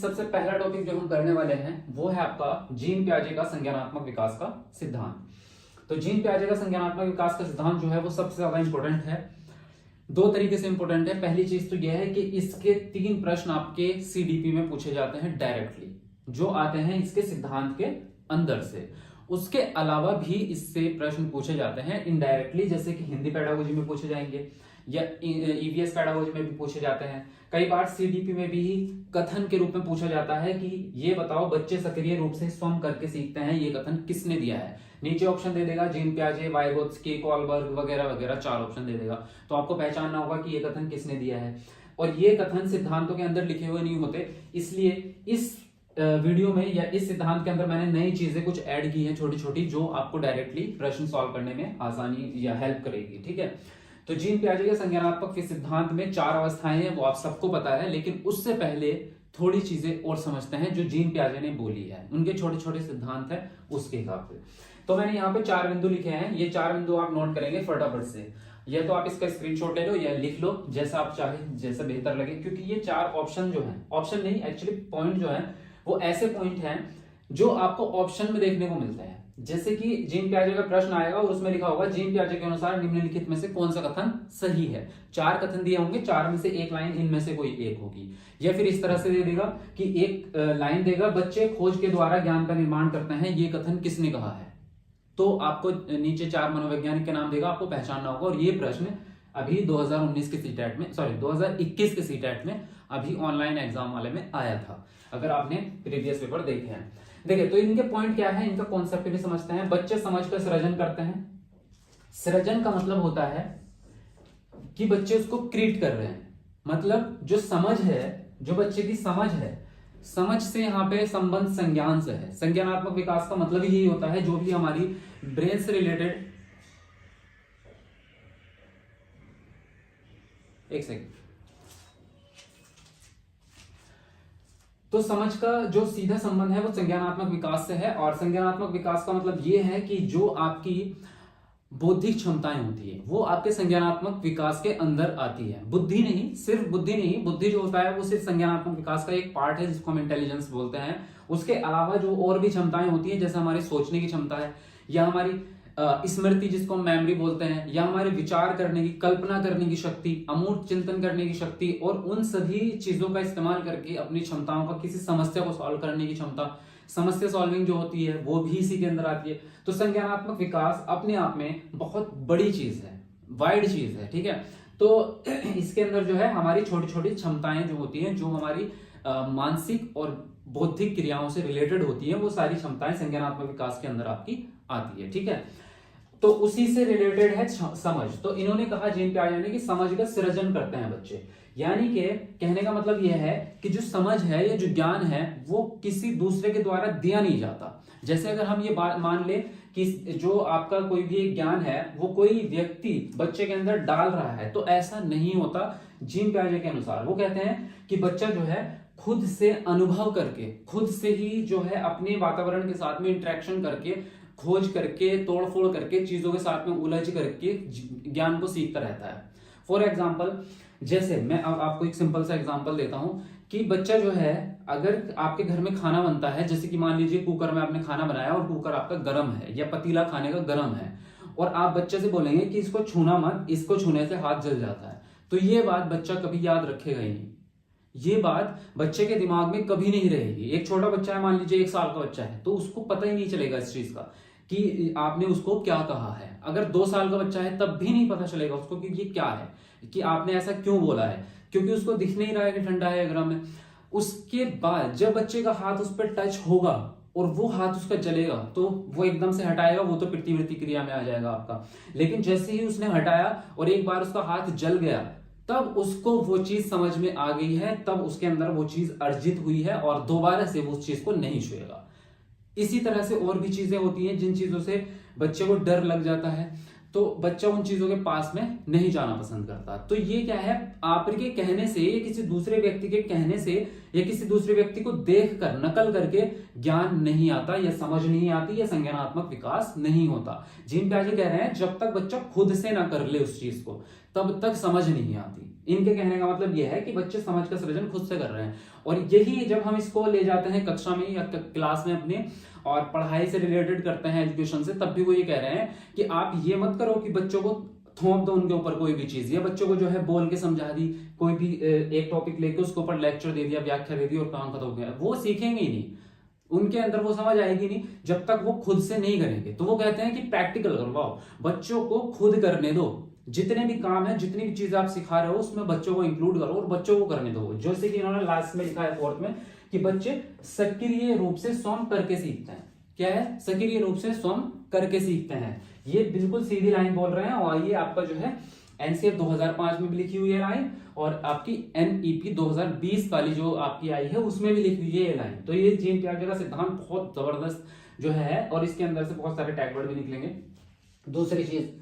सबसे पहला टॉपिक जो हम करने वाले हैं वो है आपका जीन पियाजे का संज्ञानात्मक विकास का सिद्धांत। तो जीन पियाजे का संज्ञानात्मक विकास का सिद्धांत जो है वो सबसे ज्यादा इंपॉर्टेंट है। दो तरीके से इंपॉर्टेंट है। पहली चीज तो यह है कि इसके 3 प्रश्न आपके सीडीपी में पूछे जाते हैं डायरेक्टली, जो आते हैं इसके सिद्धांत के अंदर से। उसके अलावा भी इससे प्रश्न पूछे जाते हैं इनडायरेक्टली, जैसे कि हिंदी पेडागोजी में पूछे जाएंगे या ईवीएस पेडागोजी में भी पूछे जाते हैं। कई बार सीडीपी में भी कथन के रूप में पूछा जाता है कि ये बताओ बच्चे सक्रिय रूप से स्वयं करके सीखते हैं, ये कथन किसने दिया है। नीचे ऑप्शन दे देगा जीन पियाजे, वाइगोत्स्की, कोलबर्ग वगैरह वगैरह 4 ऑप्शन दे देगा। तो आपको पहचानना होगा कि ये कथन किसने दिया है। और ये कथन सिद्धांतों के अंदर लिखे हुए नहीं होते, इसलिए इस वीडियो में या इस सिद्धांत के अंदर मैंने नई चीजें कुछ ऐड की हैं छोटी छोटी, जो आपको डायरेक्टली प्रश्न सॉल्व करने में आसानी या हेल्प करेगी। ठीक है, तो जीन पियाजे के संज्ञानात्मक सिद्धांत में 4 अवस्थाएं हैं, वो आप सबको पता है। लेकिन उससे पहले थोड़ी चीजें और समझते हैं जो जीन पियाजे ने बोली है, उनके छोटे छोटे सिद्धांत है उसके हिसाब से। तो मैंने यहाँ पे 4 बिंदु लिखे हैं, ये 4 बिंदु आप नोट करेंगे फटाफट से। या तो आप इसका स्क्रीनशॉट ले लो या लिख लो, जैसा आप चाहे, जैसा बेहतर लगे। क्योंकि ये 4 ऑप्शन जो है, ऑप्शन नहीं एक्चुअली पॉइंट जो है वो ऐसे पॉइंट हैं जो आपको ऑप्शन में देखने को मिलते हैं। जैसे कि जीन पियाजे का प्रश्न आएगा और उसमें लिखा होगा जीन पियाजे के अनुसार निम्नलिखित में से कौन सा कथन सही है। 4 कथन दिए होंगे, 4 में से एक लाइन इनमें से कोई एक होगी। या फिर इस तरह से दे देगा कि एक लाइन देगा, बच्चे खोज के द्वारा ज्ञान का निर्माण करते हैं, ये कथन किसने कहा है। तो आपको नीचे 4 मनोवैज्ञानिक के नाम देगा, आपको पहचानना होगा। और ये प्रश्न अभी 2019 के सीटेट में, सॉरी 2021 के सीटेट में अभी ऑनलाइन एग्जाम वाले में आया था, अगर आपने प्रीवियस पेपर देखे हैं। देखिए, तो इनके पॉइंट क्या है, इनका कॉन्सेप्ट भी समझते हैं। बच्चे समझकर सृजन करते हैं। सृजन का मतलब होता है कि बच्चे उसको क्रिएट कर रहे हैं, मतलब जो समझ है, जो बच्चे की समझ है, समझ से यहाँ पे संबंध संज्ञान से है। संज्ञानात्मक विकास का मतलब यही होता है जो भी हमारी ब्रेन से रिलेटेड, एक सेकंड, तो समझ का जो सीधा संबंध है वो संज्ञानात्मक विकास से है। और संज्ञानात्मक विकास का मतलब ये है कि जो आपकी बौद्धिक क्षमताएं होती है वो आपके संज्ञानात्मक विकास के अंदर आती है। बुद्धि नहीं, सिर्फ बुद्धि नहीं, बुद्धि जो होता है वो सिर्फ संज्ञानात्मक विकास का एक पार्ट है जिसको हम इंटेलिजेंस बोलते हैं। उसके अलावा जो और भी क्षमताएं होती हैं, जैसे हमारी सोचने की क्षमता है, या हमारी स्मृति जिसको हम मेमोरी बोलते हैं, या हमारे विचार करने की, कल्पना करने की शक्ति, अमूर्त चिंतन करने की शक्ति, और उन सभी चीजों का इस्तेमाल करके अपनी क्षमताओं का, किसी समस्या को सॉल्व करने की क्षमता, समस्या सॉल्विंग जो होती है वो भी इसी के अंदर आती है। तो संज्ञानात्मक विकास अपने आप में बहुत बड़ी चीज है, वाइड चीज है। ठीक है, तो इसके अंदर जो है हमारी छोटी छोटी क्षमताएं जो होती हैं, जो हमारी मानसिक और बौद्धिक क्रियाओं से रिलेटेड होती है, वो सारी क्षमताएं संज्ञानात्मक विकास के अंदर आपकी आती है। ठीक है, तो उसी से रिलेटेड है समझ। तो इन्होंने कहा जीन पियाजे ने कि समझ का सृजन करते हैं बच्चे, यानी कि कहने का मतलब यह है कि जो समझ है या जो ज्ञान है वो किसी दूसरे के द्वारा दिया नहीं जाता। जैसे अगर हम ये बात मान ले कि जो आपका कोई भी एक ज्ञान है वो कोई व्यक्ति बच्चे के अंदर डाल रहा है, तो ऐसा नहीं होता। जीन पियाजे के अनुसार वो कहते हैं कि बच्चा जो है खुद से अनुभव करके, खुद से ही जो है अपने वातावरण के साथ में इंटरेक्शन करके, खोज करके, तोड़फोड़ करके, चीजों के साथ में उलझ करके ज्ञान को सीखता रहता है। फॉर एग्जाम्पल, जैसे मैं अब आपको एक सिंपल सा एग्जांपल देता हूं कि बच्चा जो है, अगर आपके घर में खाना बनता है, जैसे कि मान लीजिए कुकर में आपने खाना बनाया और कुकर आपका गर्म है या पतीला खाने का गर्म है, और आप बच्चे से बोलेंगे कि इसको छूना मत, इसको छूने से हाथ जल जाता है, तो ये बात बच्चा कभी याद रखेगा ही नहीं। ये बात बच्चे के दिमाग में कभी नहीं रहेगी। एक छोटा बच्चा है, मान लीजिए 1 साल का बच्चा है, तो उसको पता ही नहीं चलेगा इस चीज का कि आपने उसको क्या कहा है। अगर 2 साल का बच्चा है तब भी नहीं पता चलेगा उसको कि ये क्या है, कि आपने ऐसा क्यों बोला है, क्योंकि उसको दिख नहीं रहा है कि ठंडा है गर्म है। उसके बाद जब बच्चे का हाथ उस पर टच होगा और वो हाथ उसका जलेगा, तो वो एकदम से हटाएगा, वो तो प्रतिवृत्ति क्रिया में आ जाएगा आपका। लेकिन जैसे ही उसने हटाया और एक बार उसका हाथ जल गया, तब उसको वो चीज समझ में आ गई है, तब उसके अंदर वो चीज अर्जित हुई है और दोबारा से वो उस चीज को नहीं छुएगा। इसी तरह से और भी चीजें होती हैं जिन चीजों से बच्चे को डर लग जाता है, तो बच्चा उन चीजों के पास में नहीं जाना पसंद करता। तो ये क्या है, आपके कहने से या किसी दूसरे व्यक्ति के कहने से या किसी दूसरे व्यक्ति को देखकर, नकल करके ज्ञान नहीं आता या समझ नहीं आती या संज्ञानात्मक विकास नहीं होता। जीन पियाजे कह रहे हैं जब तक बच्चा खुद से ना कर ले उस चीज को, तब तक समझ नहीं आती। इनके कहने का मतलब यह है कि बच्चे समझ का सृजन खुद से कर रहे हैं। और यही जब हम इसको ले जाते हैं कक्षा में या क्लास में अपने और पढ़ाई से रिलेटेड करते हैं एजुकेशन से, तब भी वो ये कह रहे हैं कि आप ये मत करो कि बच्चों को थोप दो उनके ऊपर कोई भी चीज, या बच्चों को जो है बोल के समझा दी, कोई भी एक टॉपिक लेके उसके ऊपर लेक्चर दे दिया, व्याख्या दे दी और काम खत्म हो गया। वो सीखेंगे ही नहीं, उनके अंदर वो समझ आएगी नहीं जब तक वो खुद से नहीं करेंगे। तो वो कहते हैं कि प्रैक्टिकल करवाओ, बच्चों को खुद करने दो, जितने भी काम है, जितनी भी चीज आप सिखा रहे हो उसमें बच्चों को इंक्लूड करो और बच्चों को करने दो। जैसे कि इन्होंने लास्ट में लिखा है फोर्थ में कि बच्चे सक्रिय रूप से स्वयं करके सीखते हैं। क्या है? सक्रिय रूप से स्वयं करके सीखते हैं। ये बिल्कुल सीधी लाइन बोल रहे हैं और ये आपका जो है एनसीएफ 2005 में भी लिखी हुई है लाइन, और आपकी एनईपी 2020 वाली जो आपकी आई है उसमें भी लिखी हुई है ये लाइन। तो ये जीन पियाजे का सिद्धांत बहुत जबरदस्त जो है, और इसके अंदर से बहुत सारे टैग वर्ड भी निकलेंगे। दूसरी चीज,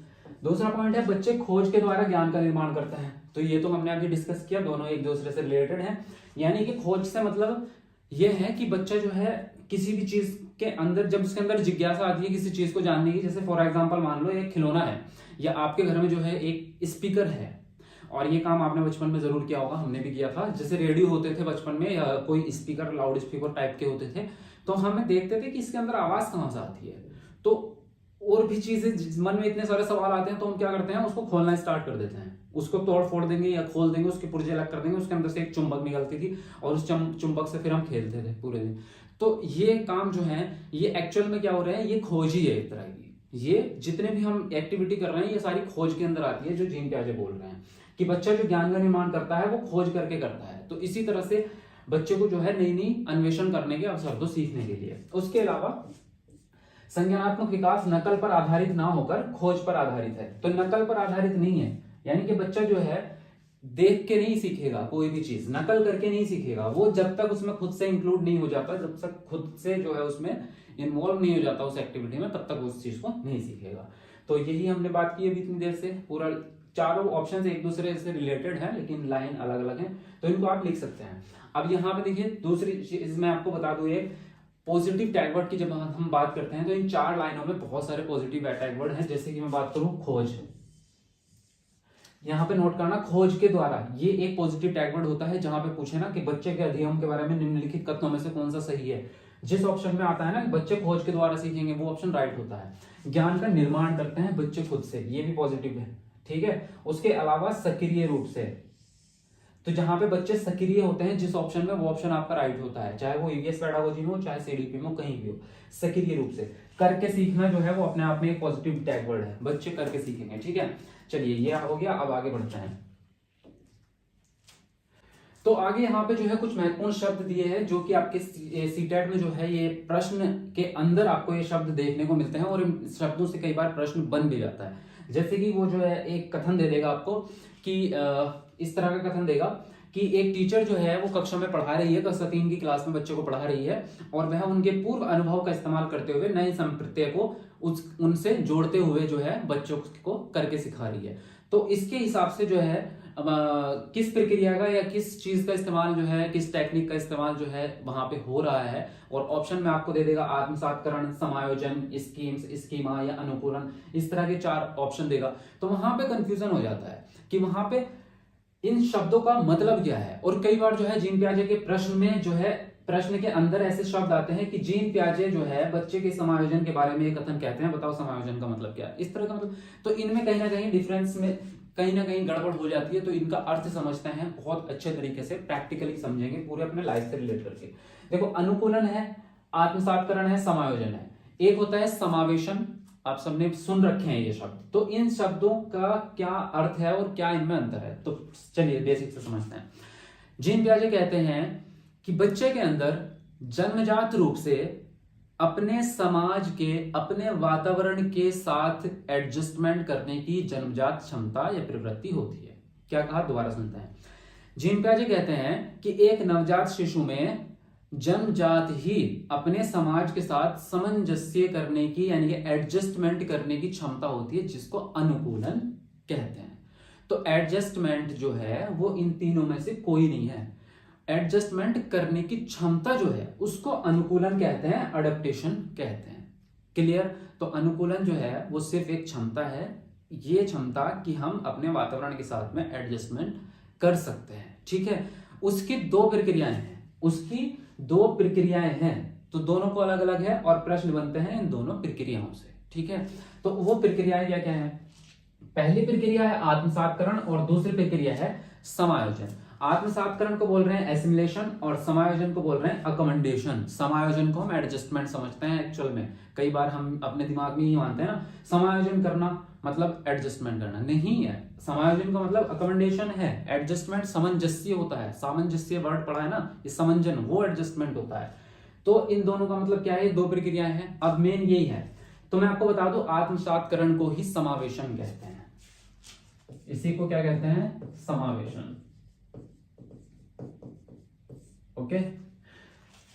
दूसरा पॉइंट है बच्चे खोज के द्वारा ज्ञान का निर्माण करते हैं। तो ये तो हमने अभी डिस्कस किया, दोनों एक दूसरे से रिलेटेड हैं। यानी कि खोज से मतलब ये है कि बच्चा जो है किसी भी चीज के अंदर, जब उसके अंदर जिज्ञासा आती है किसी चीज को जानने की, जैसे फॉर एग्जांपल मान लो एक खिलौना है या आपके घर में जो है एक स्पीकर है, और ये काम आपने बचपन में जरूर किया होगा, हमने भी किया था। जैसे रेडियो होते थे बचपन में या कोई स्पीकर, लाउड स्पीकर टाइप के होते थे, तो हम देखते थे कि इसके अंदर आवाज कहां से आती है। तो और भी चीजें मन में इतने सारे सवाल आते हैं, तो हम क्या करते हैं, उसको खोलना स्टार्ट कर देते हैं, उसको तोड़ फोड़ देंगे या खोल देंगे, उसके पुर्जे अलग कर देंगे, उसके अंदर से एक चुंबक निकलती थी और उस चुंबक से फिर हम खेलते थे पूरे दिन। तो ये काम जो है ये एक्चुअल में क्या हो रहा है, ये खोज ही है एक तरह की। ये जितने भी हम एक्टिविटी कर रहे हैं ये सारी खोज के अंदर आती है, जो जीन पियाजे बोल रहे हैं कि बच्चा जो ज्ञान का निर्माण करता है वो खोज करके करता है। तो इसी तरह से बच्चे को जो है नई नई अन्वेषण करने के अवसर दो सीखने के लिए। उसके अलावा संज्ञानात्मक विकास नकल पर आधारित ना होकर खोज पर आधारित है। तो नकल पर आधारित नहीं है, यानी कि बच्चा जो है देख के नहीं सीखेगा, कोई भी चीज नकल करके नहीं सीखेगा। वो जब तक उसमें खुद से इंक्लूड नहीं हो जाता, जब तक खुद से जो है उसमें इन्वॉल्व नहीं हो जाता उस एक्टिविटी में, तब तक उस चीज को नहीं सीखेगा। तो यही हमने बात की अभी इतनी देर से। पूरा चारों ऑप्शन एक दूसरे से रिलेटेड है लेकिन लाइन अलग अलग है, तो इनको आप लिख सकते हैं। अब यहाँ पे देखिए दूसरी चीज मैं आपको बता दूं, एक पॉजिटिव टैग वर्ड की जब हम बात करते हैं तो इन 4 लाइनों में बहुत सारे पॉजिटिव टैग वर्ड हैं। जैसे कि मैं बात करूं खोज, यहां पे नोट करना, खोज के द्वारा, ये एक पॉजिटिव टैग वर्ड होता है जहां पे पूछे ना कि बच्चे के अध्ययन के बारे में निम्नलिखित कथनों में से कौन सा सही है। जिस ऑप्शन में आता है ना कि बच्चे खोज के द्वारा सीखेंगे, वो ऑप्शन राइट होता है। ज्ञान का निर्माण करते हैं बच्चे खुद से, ये भी पॉजिटिव है, ठीक है। उसके अलावा सक्रिय रूप से, तो जहां पे बच्चे सक्रिय होते हैं जिस ऑप्शन में, वो ऑप्शन आपका राइट होता है, चाहे वो ईवीएस पेडागोजी में हो चाहे सीडीपी में हो, कहीं भी हो। सक्रिय रूप से करके सीखना जो है वो अपने आप में एक पॉजिटिव टैग वर्ड है, बच्चे करके सीखेंगे, ठीक है। चलिए ये हो गया, अब आगे बढ़ते हैं। तो आगे यहाँ पे जो है कुछ महत्वपूर्ण शब्द दिए हैं जो कि आपके सीटेट में जो है ये प्रश्न के अंदर आपको ये शब्द देखने को मिलते हैं, और इन शब्दों से कई बार प्रश्न बन भी जाता है। जैसे कि वो जो है एक कथन दे देगा आपको कि इस तरह का कथन देगा कि एक टीचर जो है वो कक्षा में पढ़ा रही है, कक्षा 3 की क्लास में बच्चों को पढ़ा रही है, और वह उनके पूर्व अनुभव का इस्तेमाल करते हुए नए संप्रत्यय को उनसे जोड़ते हुए जो है बच्चों को करके सिखा रही है। तो इसके हिसाब से जो है किस प्रक्रिया का या किस चीज का इस्तेमाल जो है, किस टेक्निक का इस्तेमाल जो है वहां पे हो रहा है, और ऑप्शन में आपको दे देगा आत्मसातकरण, समायोजन, स्कीम्स, स्कीमा या अनुकूलन, इस तरह के 4 ऑप्शन देगा। तो वहां पे कंफ्यूजन हो जाता है कि वहां पे इन शब्दों का मतलब क्या है। और कई बार जो है जीन पियाजे के प्रश्न में जो है, प्रश्न के अंदर ऐसे शब्द आते हैं कि जीन पियाजे जो है बच्चे के समायोजन के बारे में एक कथन कहते हैं, बताओ समायोजन का मतलब क्या है, इस तरह का मतलब। तो इनमें कहीं ना कहीं डिफरेंस में कहीं ना कहीं गड़बड़ हो जाती है। तो इनका अर्थ समझते हैं बहुत अच्छे तरीके से, प्रैक्टिकली समझेंगे पूरे अपने लाइफ से रिलेट करके। देखो अनुकूलन है, आत्मसातकरण है, समायोजन है, एक होता है समावेशन, आप सबने सुन रखे हैं ये शब्द। तो इन शब्दों का क्या अर्थ है और क्या इनमें अंतर है, तो चलिए बेसिक से समझते हैं। जीन पियाजे कहते हैं कि बच्चे के अंदर जन्मजात रूप से अपने समाज के, अपने वातावरण के साथ एडजस्टमेंट करने की जन्मजात क्षमता या प्रवृत्ति होती है। क्या कहा, दोबारा सुनते हैं। जीन पियाजे कहते हैं कि एक नवजात शिशु में जन्मजात ही अपने समाज के साथ सामंजस्य करने की, यानी कि एडजस्टमेंट करने की क्षमता होती है, जिसको अनुकूलन कहते हैं। तो एडजस्टमेंट जो है वो इन तीनों में से कोई नहीं है। एडजस्टमेंट करने की क्षमता जो है उसको अनुकूलन कहते हैं, अडेप्टेशन कहते हैं। क्लियर। तो अनुकूलन जो है वो सिर्फ एक क्षमता है, ये क्षमता कि हम अपने वातावरण के साथ में एडजस्टमेंट कर सकते हैं। ठीक है, उसकी दो प्रक्रियाएं हैं, उसकी दो प्रक्रियाएं हैं, तो दोनों को अलग अलग है और प्रश्न बनते हैं इन दोनों प्रक्रियाओं से। ठीक है, तो वो प्रक्रियाएं क्या क्या है? पहली प्रक्रिया है आत्मसातकरण और दूसरी प्रक्रिया है समायोजन। आत्मसातकरण को बोल रहे हैं एसिमिलेशन और समायोजन को बोल रहे हैं अकोमोडेशन। समायोजन को हम एडजस्टमेंट समझते हैं एक्चुअल में, कई बार हम अपने दिमाग में ही मानते हैं ना समायोजन करना मतलब एडजस्टमेंट करना, नहीं है। समायोजन का मतलब अकोमोडेशन है, एडजस्टमेंट सामंजस्य होता है, सामंजस्य वर्ड पढ़ा है ना, ये समंजन वो एडजस्टमेंट होता है। तो इन दोनों का मतलब क्या है? दो प्रक्रियाएं हैं। अब मेन यही है, तो मैं आपको बता दूं आत्मसातकरण को ही समावेशन कहते हैं। इसी को क्या कहते हैं? समावेशन। ओके,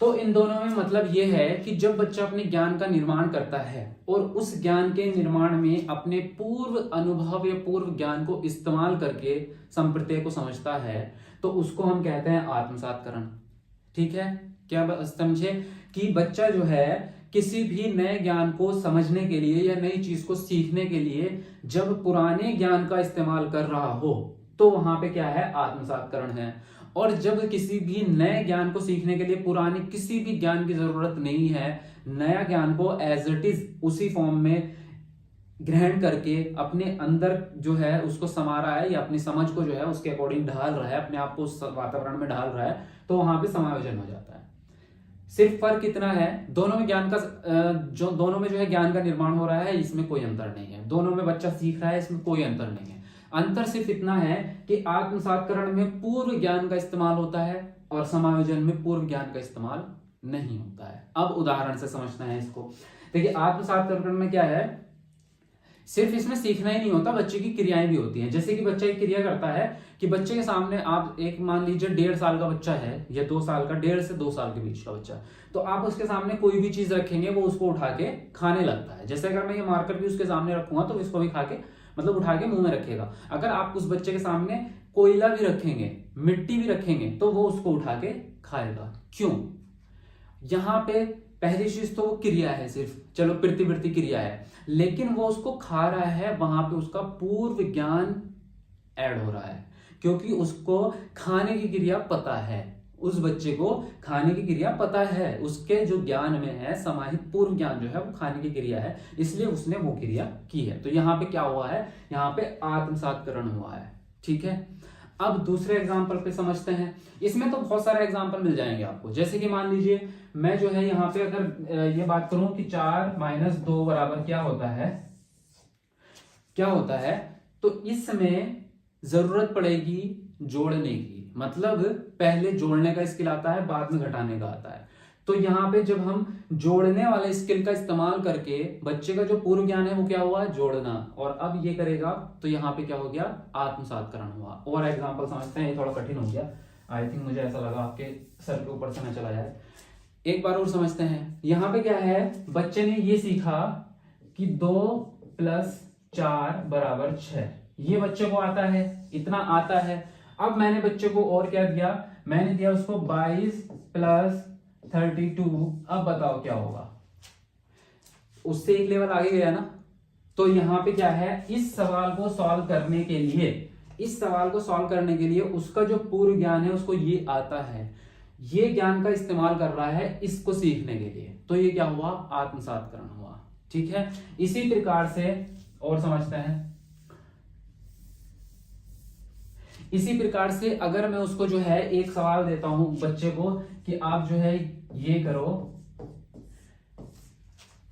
तो इन दोनों में मतलब यह है कि जब बच्चा अपने ज्ञान का निर्माण करता है और उस ज्ञान के निर्माण में अपने पूर्व अनुभव या पूर्व ज्ञान को इस्तेमाल करके संप्रत्यय को समझता है, तो उसको हम कहते हैं आत्मसातकरण। ठीक है, क्या समझे कि बच्चा जो है किसी भी नए ज्ञान को समझने के लिए या नई चीज को सीखने के लिए जब पुराने ज्ञान का इस्तेमाल कर रहा हो, तो वहां पे क्या है? आत्मसातकरण है। और जब किसी भी नए ज्ञान को सीखने के लिए पुराने किसी भी ज्ञान की जरूरत नहीं है, नया ज्ञान को एज इट इज उसी फॉर्म में ग्रहण करके अपने अंदर जो है उसको समा रहा है या अपनी समझ को जो है उसके अकॉर्डिंग ढाल रहा है, अपने आप को उस वातावरण में ढाल रहा है, तो वहां पे समायोजन हो जाता है। सिर्फ फर्क इतना है, दोनों में ज्ञान का दोनों में जो है ज्ञान का निर्माण हो रहा है, इसमें कोई अंतर नहीं है। दोनों में बच्चा सीख रहा है, इसमें कोई अंतर नहीं है। अंतर सिर्फ इतना है कि आत्मसातकरण में पूर्व ज्ञान का इस्तेमाल होता है और समायोजन में पूर्व ज्ञान का इस्तेमाल नहीं होता है। अब उदाहरण से समझना है इसको। देखिए, आत्मसातकरण में क्या है? सिर्फ इसमें सीखना ही नहीं होता, बच्चे की क्रियाएं भी होती हैं। जैसे कि बच्चा एक क्रिया करता है कि बच्चे के सामने आप एक मान लीजिए 1.5 साल का बच्चा है या 2 साल का, 1.5 से 2 साल के बीच का बच्चा, तो आप उसके सामने कोई भी चीज रखेंगे वो उसको उठा के खाने लगता है। जैसे अगर मैं ये मार्कर भी उसके सामने रखूंगा तो इसको भी खा के मतलब उठा के मुंह में रखेगा। अगर आप उस बच्चे के सामने कोयला भी रखेंगे, मिट्टी भी रखेंगे, तो वो उसको उठा के खाएगा। क्यों? यहां पे पहली चीज तो वो क्रिया है, सिर्फ चलो प्रतिवृत्ति क्रिया है, लेकिन वो उसको खा रहा है, वहां पे उसका पूर्व ज्ञान ऐड हो रहा है, क्योंकि उसको खाने की क्रिया पता है। उस बच्चे को खाने की क्रिया पता है, उसके जो ज्ञान में है समाहित पूर्व ज्ञान जो है वो खाने की क्रिया है, इसलिए उसने वो क्रिया की है। तो यहाँ पे क्या हुआ है? यहाँ पे आत्मसातकरण हुआ है। ठीक है, अब दूसरे एग्जाम्पल पे समझते हैं। इसमें तो बहुत सारे एग्जाम्पल मिल जाएंगे आपको। जैसे कि मान लीजिए मैं जो है यहाँ पे अगर ये बात करूं कि 4 - 2 बराबर क्या होता है, तो इसमें जरूरत पड़ेगी जोड़ने की। मतलब पहले जोड़ने का स्किल आता है, बाद में घटाने का आता है। तो यहाँ पे जब हम जोड़ने वाले स्किल का इस्तेमाल करके बच्चे का जो पूर्व ज्ञान है वो क्या हुआ? जोड़ना। और अब ये करेगा तो यहाँ पे क्या हो गया? आत्मसातकरण हुआ। और एग्जाम्पल समझते हैं, ये थोड़ा कठिन हो गया, आई थिंक मुझे ऐसा लगा आपके सर के ऊपर से न चला जाए। एक बार और समझते हैं। यहाँ पे क्या है? बच्चे ने ये सीखा कि 2 + 4 = 6। ये बच्चे को आता है, इतना आता है। अब मैंने बच्चे को और क्या दिया? मैंने दिया उसको 22 + 32। अब बताओ क्या होगा? उससे एक लेवल आगे गया ना। तो यहां पे क्या है? इस सवाल को सॉल्व करने के लिए उसका जो पूर्व ज्ञान है उसको ये आता है, ये ज्ञान का इस्तेमाल कर रहा है इसको सीखने के लिए। तो ये क्या हुआ? आत्मसातकरण हुआ। ठीक है, इसी प्रकार से और समझते हैं। इसी प्रकार से अगर मैं उसको जो है एक सवाल देता हूं बच्चे को कि आप जो है ये करो।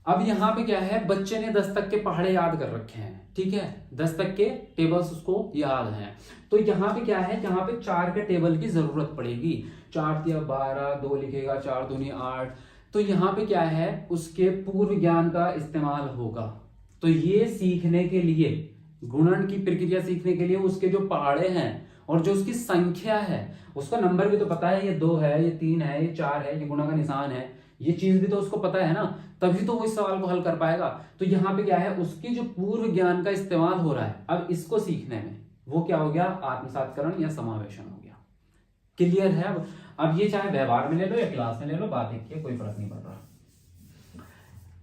अब यहां पे क्या है? बच्चे ने 10 तक के पहाड़े याद कर रखे हैं। ठीक है, 10 तक के टेबल्स उसको याद हैं। तो यहां पे क्या है? यहां पे 4 के टेबल की जरूरत पड़ेगी। 4 × 12, 2 लिखेगा, 4 दूनी 8। तो यहां पे क्या है? उसके पूर्व ज्ञान का इस्तेमाल होगा। तो ये सीखने के लिए, गुणन की प्रक्रिया सीखने के लिए उसके जो पहाड़े हैं और जो उसकी संख्या है, उसका नंबर भी तो पता है, ये 2 है, ये 3 है, ये 4 है, ये गुणा का निशान है, ये चीज भी तो उसको पता है ना, तभी तो वो इस सवाल को हल कर पाएगा। तो यहाँ पे क्या है? उसकी जो पूर्व ज्ञान का इस्तेमाल हो रहा है अब इसको सीखने में, वो क्या हो गया? आत्मसातकरण या समावेशन हो गया। क्लियर है? अब ये चाहे व्यवहार में ले लो या क्लास में ले लो, बात एक ही है, कोई फर्क नहीं पड़ रहा।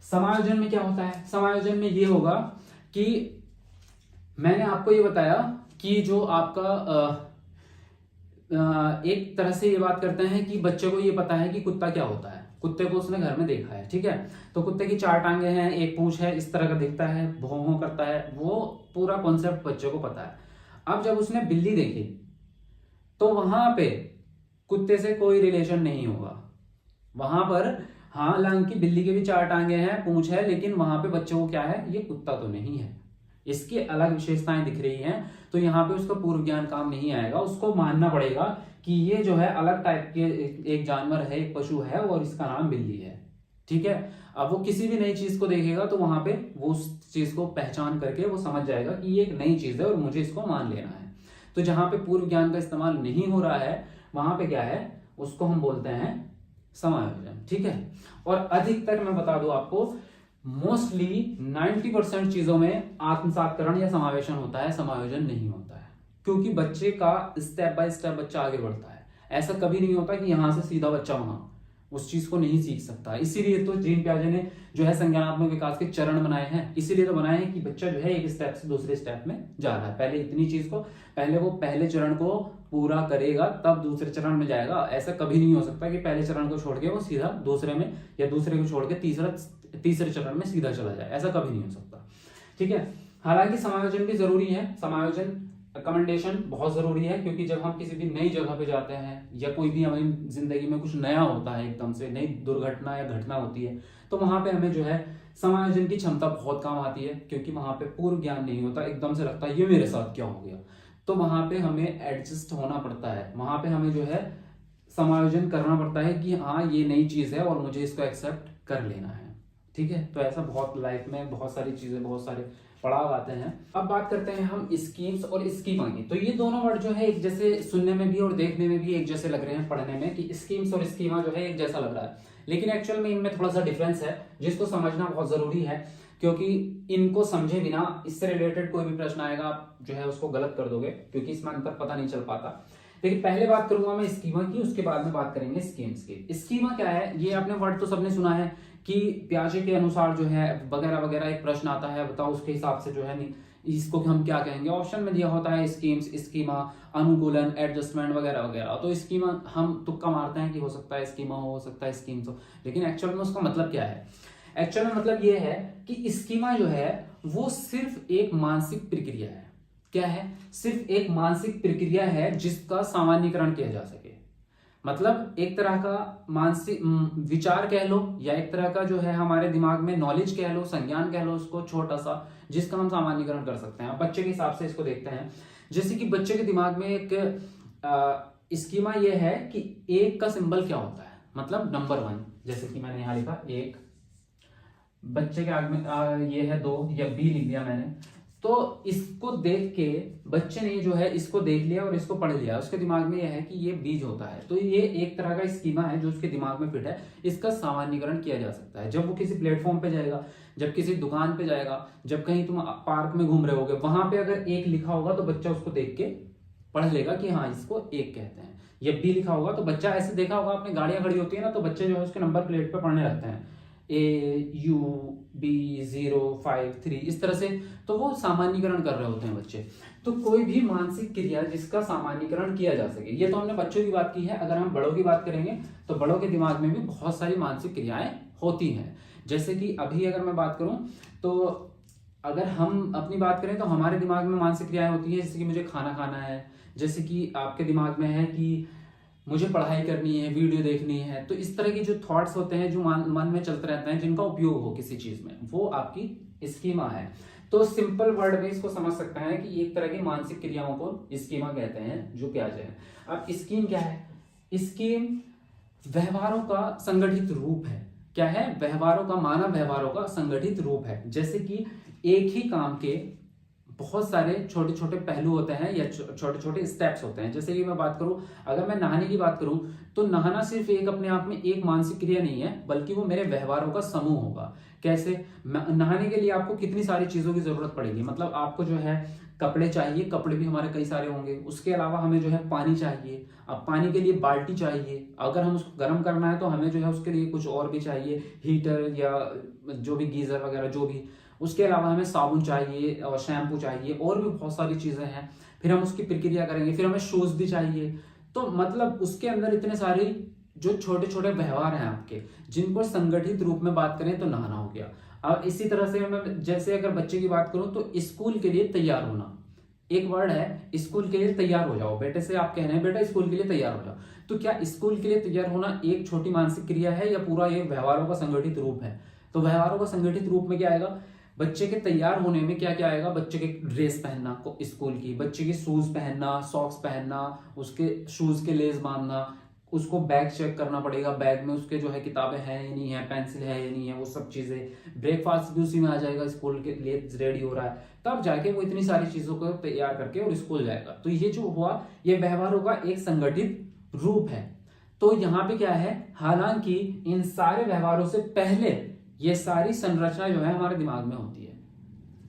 समायोजन में क्या होता है? समायोजन में ये होगा कि मैंने आपको ये बताया कि जो आपका एक तरह से ये बात करते हैं कि बच्चे को ये पता है कि कुत्ता क्या होता है, कुत्ते को उसने घर में देखा है, ठीक है। तो कुत्ते की 4 टांगे हैं, एक पूंछ है, इस तरह का दिखता है, भौं भौं करता है, वो पूरा कॉन्सेप्ट बच्चे को पता है। अब जब उसने बिल्ली देखी तो वहां पे कुत्ते से कोई रिलेशन नहीं होगा। वहां पर हालांकि बिल्ली के भी 4 टांगे हैं, पूंछ है, लेकिन वहां पे बच्चे को क्या है, ये कुत्ता तो नहीं है, इसकी अलग विशेषताएं दिख रही हैं। तो यहाँ पे उसका पूर्व ज्ञान काम नहीं आएगा, उसको मानना पड़ेगा कि ये जो है अलग टाइप के एक जानवर है, एक पशु है, और इसका नाम बिल्ली है, ठीक है। अब वो किसी भी नई चीज को देखेगा तो वहां पे वो उस चीज को पहचान करके वो समझ जाएगा कि ये एक नई चीज है और मुझे इसको मान लेना है। तो जहां पे पूर्व ज्ञान का इस्तेमाल नहीं हो रहा है वहां पे क्या है, उसको हम बोलते हैं समायोजन, ठीक है। और अधिकतर मैं बता दूं आपको, मोस्टली 90% चीजों में आत्मसातकरण या समावेशन होता है, समायोजन नहीं होता है, क्योंकि बच्चे का स्टेप बाय स्टेप बच्चा आगे बढ़ता है। ऐसा कभी नहीं होता कि यहां से सीधा बच्चा वहां उस चीज को नहीं सीख सकता। इसीलिए तो जीन पियाजे ने जो है संज्ञानात्मक विकास के चरण बनाए हैं, इसीलिए तो बनाए हैं कि बच्चा जो है एक स्टेप से दूसरे स्टेप में जा रहा है। पहले इतनी चीज को, पहले वो पहले चरण को पूरा करेगा तब दूसरे चरण में जाएगा। ऐसा कभी नहीं हो सकता कि पहले चरण को छोड़ के वो सीधा दूसरे में, या दूसरे को छोड़ के तीसरे चरण में सीधा चला जाए, ऐसा कभी नहीं हो सकता, ठीक है। हालांकि समायोजन भी जरूरी है, समायोजन अकोमोडेशन बहुत जरूरी है, क्योंकि जब हम किसी भी नई जगह पे जाते हैं या कोई भी हमारी जिंदगी में कुछ नया होता है, एकदम से नई दुर्घटना या घटना होती है, तो वहां पे हमें जो है समायोजन की क्षमता बहुत काम आती है, क्योंकि वहां पे पूर्व ज्ञान नहीं होता, एकदम से लगता है ये मेरे साथ क्या हो गया। तो वहां पे हमें एडजस्ट होना पड़ता है, वहां पे हमें जो है समायोजन करना पड़ता है कि हाँ ये नई चीज है और मुझे इसको एक्सेप्ट कर लेना है, ठीक है। तो ऐसा बहुत लाइफ में बहुत सारी चीजें, बहुत सारे पड़ाव आते हैं। अब बात करते हैं हम स्कीम्स और स्कीमा की। तो ये दोनों वर्ड जो है एक जैसे सुनने में भी और देखने में भी एक जैसे लग रहे हैं पढ़ने में, कि स्कीम्स और स्कीमा जो है एक जैसा लग रहा है, लेकिन एक्चुअल में इनमें थोड़ा सा डिफरेंस है जिसको समझना बहुत जरूरी है, क्योंकि इनको समझे बिना इससे रिलेटेड कोई भी प्रश्न आएगा आप जो है उसको गलत कर दोगे, क्योंकि इसमें अंतर पता नहीं चल पाता। लेकिन पहले बात करूंगा मैं स्कीमा की, उसके बाद में बात करेंगे स्कीम्स की। स्कीमा क्या है, ये आपने वर्ड तो सबने सुना है कि पियाजे के अनुसार जो है वगैरह वगैरह एक प्रश्न आता है, बताओ उसके हिसाब से जो है नहीं इसको हम क्या कहेंगे। ऑप्शन में दिया होता है स्कीम्स, स्कीमा, अनुकूलन, एडजस्टमेंट वगैरह वगैरह। तो स्कीमा हम तुक्का मारते हैं कि हो सकता है स्कीमा हो सकता है स्कीम्स हो, लेकिन एक्चुअल में उसका मतलब क्या है। एक्चुअल में मतलब ये है कि स्कीमा जो है वो सिर्फ एक मानसिक प्रक्रिया है। क्या है, सिर्फ एक मानसिक प्रक्रिया है जिसका सामान्यीकरण किया जा सके। मतलब एक तरह का मानसिक विचार कह लो, या एक तरह का जो है हमारे दिमाग में नॉलेज कह लो, संज्ञान कह लो उसको, छोटा सा, जिसका हम सामान्यीकरण कर सकते हैं। बच्चे के हिसाब से इसको देखते हैं, जैसे कि बच्चे के दिमाग में एक स्कीमा ये है कि एक का सिंबल क्या होता है, मतलब नंबर 1, जैसे कि मैंने यहां लिखा 1, बच्चे के आगे में ये है 2 या बी लिख दिया मैंने। तो इसको देख के बच्चे ने जो है इसको देख लिया और इसको पढ़ लिया, उसके दिमाग में यह है कि ये बीज होता है। तो ये एक तरह का स्कीमा है जो उसके दिमाग में फिट है, इसका सामान्यीकरण किया जा सकता है। जब वो किसी प्लेटफॉर्म पे जाएगा, जब किसी दुकान पे जाएगा, जब कहीं तुम पार्क में घूम रहे होगे, वहां पे अगर 1 लिखा होगा तो बच्चा उसको देख के पढ़ लेगा कि हाँ इसको 1 कहते हैं। या बी लिखा होगा तो बच्चा ऐसे देखा होगा, अपनी गाड़ियां खड़ी होती है ना, तो बच्चे जो है उसके नंबर प्लेट पे पढ़ने लगते हैं AUB053 इस तरह से। तो वो सामान्यीकरण कर रहे होते हैं बच्चे। तो कोई भी मानसिक क्रिया जिसका सामान्यीकरण किया जा सके, ये तो हमने बच्चों की बात की है। अगर हम बड़ों की बात करेंगे तो बड़ों के दिमाग में भी बहुत सारी मानसिक क्रियाएं होती हैं। जैसे कि अभी अगर मैं बात करूं तो अगर हम अपनी बात करें तो हमारे दिमाग में मानसिक क्रियाएं होती है, जैसे कि मुझे खाना खाना है, जैसे कि आपके दिमाग में है कि मुझे पढ़ाई करनी है, वीडियो देखनी है। तो इस तरह के जो थॉट्स होते हैं जो मन में चलते रहते हैं, जिनका उपयोग हो किसी चीज में, वो आपकी स्कीमा है। तो सिंपल वर्ड में इसको समझ सकते हैं कि एक तरह की मानसिक क्रियाओं को स्कीमा कहते हैं जो पियाजे है। अब स्कीम क्या है, स्कीम व्यवहारों का संगठित रूप है। क्या है, व्यवहारों का, मानव व्यवहारों का संगठित रूप है। जैसे कि एक ही काम के बहुत सारे छोटे छोटे पहलू होते हैं या छोटे छोटे स्टेप्स होते हैं। जैसे कि मैं बात करूं, अगर मैं नहाने की बात करूं तो नहाना सिर्फ एक अपने आप में एक मानसिक क्रिया नहीं है, बल्कि वो मेरे व्यवहारों का समूह होगा। कैसे, नहाने के लिए आपको कितनी सारी चीजों की जरूरत पड़ेगी। मतलब आपको जो है कपड़े चाहिए, कपड़े भी हमारे कई सारे होंगे। उसके अलावा हमें जो है पानी चाहिए, अब पानी के लिए बाल्टी चाहिए। अगर हम उसको गर्म करना है तो हमें जो है उसके लिए कुछ और भी चाहिए, हीटर या जो भी गीजर वगैरह जो भी। उसके अलावा हमें साबुन चाहिए और शैम्पू चाहिए, और भी बहुत सारी चीजें हैं। फिर हम उसकी प्रक्रिया करेंगे, फिर हमें शूज भी चाहिए। तो मतलब उसके अंदर इतने सारे जो छोटे छोटे व्यवहार हैं आपके, जिनको संगठित रूप में बात करें तो नहाना हो गया। और इसी तरह से मैं जैसे अगर बच्चे की बात करूं तो स्कूल के लिए तैयार होना, एक वर्ड है स्कूल के लिए तैयार हो जाओ, बेटे से आप कह रहे हैं बेटा स्कूल के लिए तैयार हो जाओ, तो क्या स्कूल के लिए तैयार होना एक छोटी मानसिक क्रिया है या पूरा ये व्यवहारों का संगठित रूप है? तो व्यवहारों का संगठित रूप में क्या आएगा, बच्चे के तैयार होने में क्या क्या आएगा, बच्चे के ड्रेस पहनना को स्कूल की, बच्चे के शूज पहनना, सॉक्स पहनना, उसके शूज के लेस बांधना, उसको बैग चेक करना पड़ेगा, बैग में उसके जो है किताबें हैं या नहीं है, पेंसिल है या नहीं है, वो सब चीजें, ब्रेकफास्ट भी उसी में आ जाएगा, स्कूल के लिए रेडी हो रहा है, तब जाके वो इतनी सारी चीजों को तैयार करके और स्कूल जाएगा। तो ये जो हुआ ये व्यवहारों का एक संगठित रूप है। तो यहाँ पे क्या है, हालांकि इन सारे व्यवहारों से पहले ये सारी संरचना जो है हमारे दिमाग में होती है,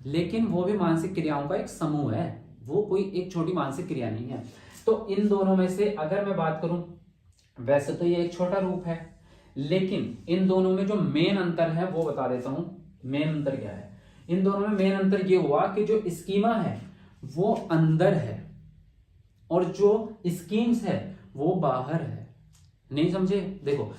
लेकिन वो भी मानसिक क्रियाओं का एक समूह है, वो कोई एक छोटी मानसिक क्रिया नहीं है। तो इन दोनों में से अगर मैं बात करूं, वैसे तो ये एक छोटा रूप है, लेकिन इन दोनों में जो मेन अंतर है वो बता देता हूं। मेन अंतर क्या है, इन दोनों में मेन अंतर ये हुआ कि जो स्कीमा है वो अंदर है और जो स्कीम्स है वो बाहर है। नहीं समझे? देखो,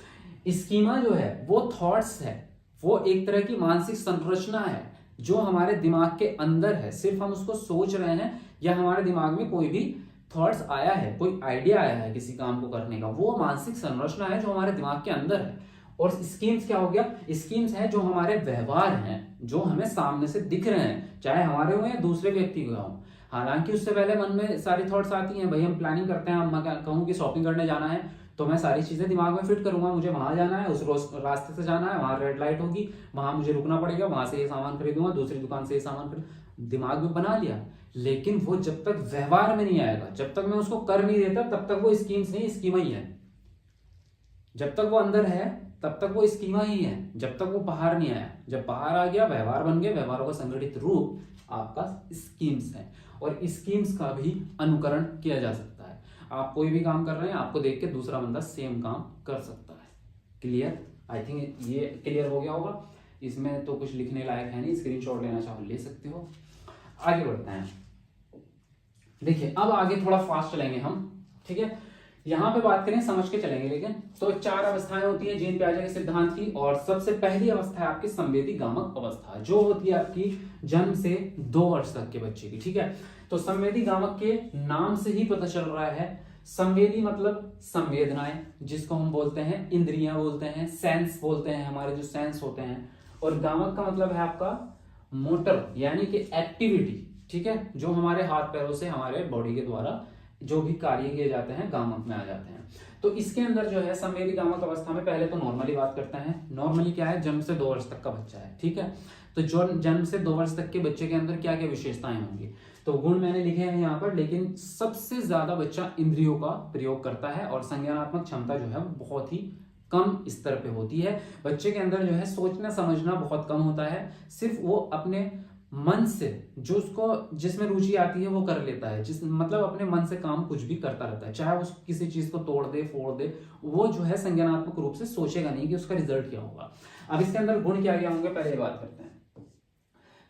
स्कीमा जो है वो थॉट्स है, वो एक तरह की मानसिक संरचना है जो हमारे दिमाग के अंदर है, सिर्फ हम उसको सोच रहे हैं या हमारे दिमाग में कोई भी थॉट्स आया है, कोई आइडिया आया है किसी काम को करने का, वो मानसिक संरचना है जो हमारे दिमाग के अंदर है। और स्कीम्स क्या हो गया, स्कीम्स है जो हमारे व्यवहार हैं, जो हमें सामने से दिख रहे हैं, चाहे हमारे हो या दूसरे व्यक्ति को हो। हालांकि उससे पहले मन में सारी थॉट्स आती हैं, भाई हम प्लानिंग करते हैं, हम कहूँ कि शॉपिंग करने जाना है तो मैं सारी चीजें दिमाग में फिट करूंगा, मुझे वहां जाना है, उस रास्ते से जाना है, वहां रेड लाइट होगी, वहां मुझे रुकना पड़ेगा, वहां से ये सामान खरीदूंगा, दूसरी दुकान से ये सामान खरीद, दिमाग में बना लिया। लेकिन वो जब तक व्यवहार में नहीं आएगा, जब तक मैं उसको कर नहीं देता, तब तक वो स्कीम्स नहीं, स्कीमा ही है। जब तक वो अंदर है तब तक वो स्कीमा ही है, जब तक वो बाहर नहीं आया। जब बाहर आ गया, व्यवहार बन गया, व्यवहारों का संगठित रूप आपका स्कीम्स है। और स्कीम्स का भी अनुकरण किया जा सकता है। आप कोई भी काम कर रहे हैं, आपको देख के दूसरा बंदा सेम काम कर सकता है। क्लियर? आई थिंक ये क्लियर हो गया होगा। इसमें तो कुछ लिखने लायक है नहीं, स्क्रीनशॉट लेना चाहो ले सकते हो। आगे बढ़ते हैं। देखिए, अब आगे थोड़ा फास्ट चलेंगे हम, ठीक है? यहां पे बात करें समझ के चलेंगे, लेकिन तो 4 अवस्थाएं होती हैं जीन पियाजे के सिद्धांत की। और सबसे पहली अवस्था है आपकी संवेदी गामक अवस्था, जो होती है आपकी जन्म से 2 वर्ष तक के बच्चे की, ठीक है? तो संवेदी गामक के नाम से ही पता चल रहा है, संवेदी मतलब संवेदनाएं, जिसको हम बोलते हैं इंद्रियां बोलते हैं, सेंस बोलते हैं, हमारे जो सेंस होते हैं। और गामक का मतलब है आपका मोटर, यानी कि एक्टिविटी, ठीक है? जो हमारे हाथ पैरों से, हमारे बॉडी के द्वारा जो भी कार्य किए जाते हैं गामक में आ जाते हैं। तो इसके अंदर जो है संवेदी गामक अवस्था में पहले तो नॉर्मली बात करते हैं। नॉर्मली क्या है, जन्म से 2 वर्ष तक का बच्चा है, ठीक है? तो जो जन्म से 2 वर्ष तक के बच्चे के अंदर क्या क्या विशेषताएं होंगी, तो गुण मैंने लिखे हैं यहाँ पर, लेकिन सबसे ज्यादा बच्चा इंद्रियों का प्रयोग करता है और संज्ञानात्मक क्षमता जो है वो बहुत ही कम स्तर पे होती है। बच्चे के अंदर जो है सोचना समझना बहुत कम होता है, सिर्फ वो अपने मन से जो उसको जिसमें रुचि आती है वो कर लेता है, जिस मतलब अपने मन से काम कुछ भी करता रहता है, चाहे वो किसी चीज को तोड़ दे फोड़ दे, वो जो है संज्ञानात्मक रूप से सोचेगा नहीं कि उसका रिजल्ट क्या होगा। अब इसके अंदर गुण क्या क्या होंगे, पहले बात करते हैं।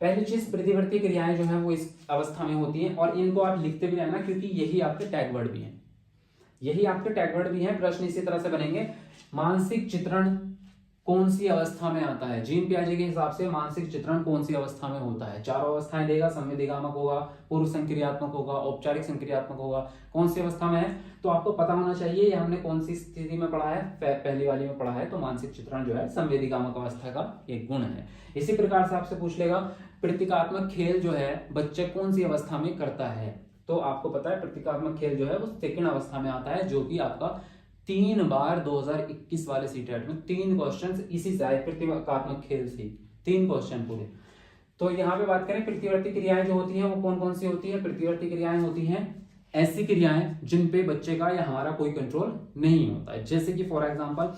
पहली चीज, प्रतिवर्ती क्रियाएं जो है वो इस अवस्था में होती हैं, और इनको आप लिखते भी रहना क्योंकि यही आपके टैग वर्ड भी हैं, यही आपके टैग वर्ड भी हैं। प्रश्न इसी तरह से बनेंगे, मानसिक चित्रण कौन सी अवस्था में आता है? जीन पियाजे के हिसाब से मानसिक चित्रण कौन सी अवस्था में होता है? 4 अवस्थाएं देगा, संवेदी गामक होगा, पूर्व संक्रियात्मक होगा, औपचारिक संक्रियात्मक होगा। कौन सी अवस्था में है तो आपको पता होना चाहिए, ये हमने कौन सी स्थिति में पढ़ा है, पहली वाली में पढ़ा है। तो मानसिक चित्रण जो है संवेदी गामक अवस्था का एक गुण है। इसी प्रकार से आपसे पूछ लेगा, प्रतीकात्मक खेल जो है बच्चे कौन सी अवस्था में करता है? तो आपको पता है प्रतीकात्मक खेल जो है वो सेकंड अवस्था में आता है, जो कि आपका 3 बार 2021 वाले सीटेट में 3 क्वेश्चन इसी से आए, प्रतीकात्मक खेल से 3 क्वेश्चन पूरे। तो यहाँ पे बात करें प्रतिवर्ती क्रियाएं जो होती हैं वो कौन कौन सी होती है? प्रतिवर्ती क्रियाएं होती हैं ऐसी क्रियाएं जिन पे बच्चे का या हमारा कोई कंट्रोल नहीं होता है, जैसे कि फॉर एग्जांपल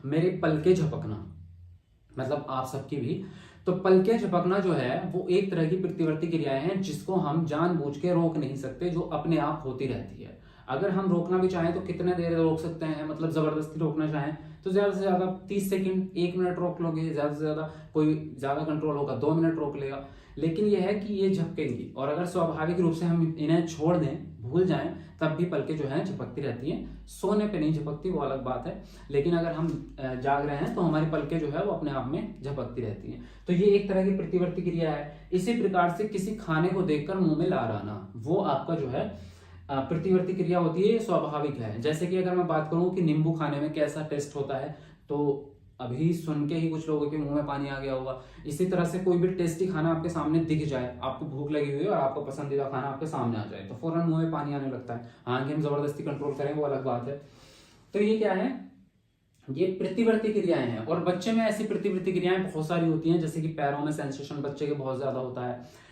मेरे पलके झपकना, मतलब आप सबकी भी। तो पलके झपकना जो है वो एक तरह की प्रतिवर्ती क्रियाएं हैं जिसको हम जानबूझ के रोक नहीं सकते, जो अपने आप होती रहती है। अगर हम रोकना भी चाहें तो कितने देर रोक सकते हैं, मतलब जबरदस्ती रोकना चाहें तो ज्यादा से ज्यादा 30 सेकंड, 1 मिनट रोक लोगे, ज्यादा से ज्यादा कोई ज्यादा कंट्रोल होगा 2 मिनट रोक लेगा। लेकिन यह है कि ये झपकेंगी, और अगर स्वाभाविक रूप से हम इन्हें छोड़ दें, भूल जाएं तब भी पलकें जो है झपकती रहती हैं। सोने पे नहीं झपकती, वो अलग बात है, लेकिन अगर हम जाग रहे हैं तो हमारी पलकें जो है वो अपने आप में झपकती रहती हैं। तो ये एक तरह की प्रतिवर्ती क्रिया है। इसी प्रकार से किसी खाने को देखकर मुंह में लार आना, वो आपका जो है प्रतिवर्ती क्रिया होती है, ये स्वाभाविक है। जैसे कि अगर मैं बात करूं कि नींबू खाने में कैसा टेस्ट होता है, तो अभी सुन के ही कुछ लोगों के मुंह में पानी आ गया होगा। इसी तरह से कोई भी टेस्टी खाना आपके सामने दिख जाए, आपको भूख लगी हुई है और आपका पसंदीदा खाना आपके सामने आ जाए, तो फौरन मुंह में पानी आने लगता है। हाँ, कि हम जबरदस्ती कंट्रोल करें वो अलग बात है। तो ये क्या है, ये प्रतिवर्ती क्रियाएं हैं। और बच्चे में ऐसी प्रतिवर्ती क्रियाएं बहुत सारी होती हैं, जैसे कि पैरों में सेंसेशन बच्चे के बहुत ज्यादा होता है।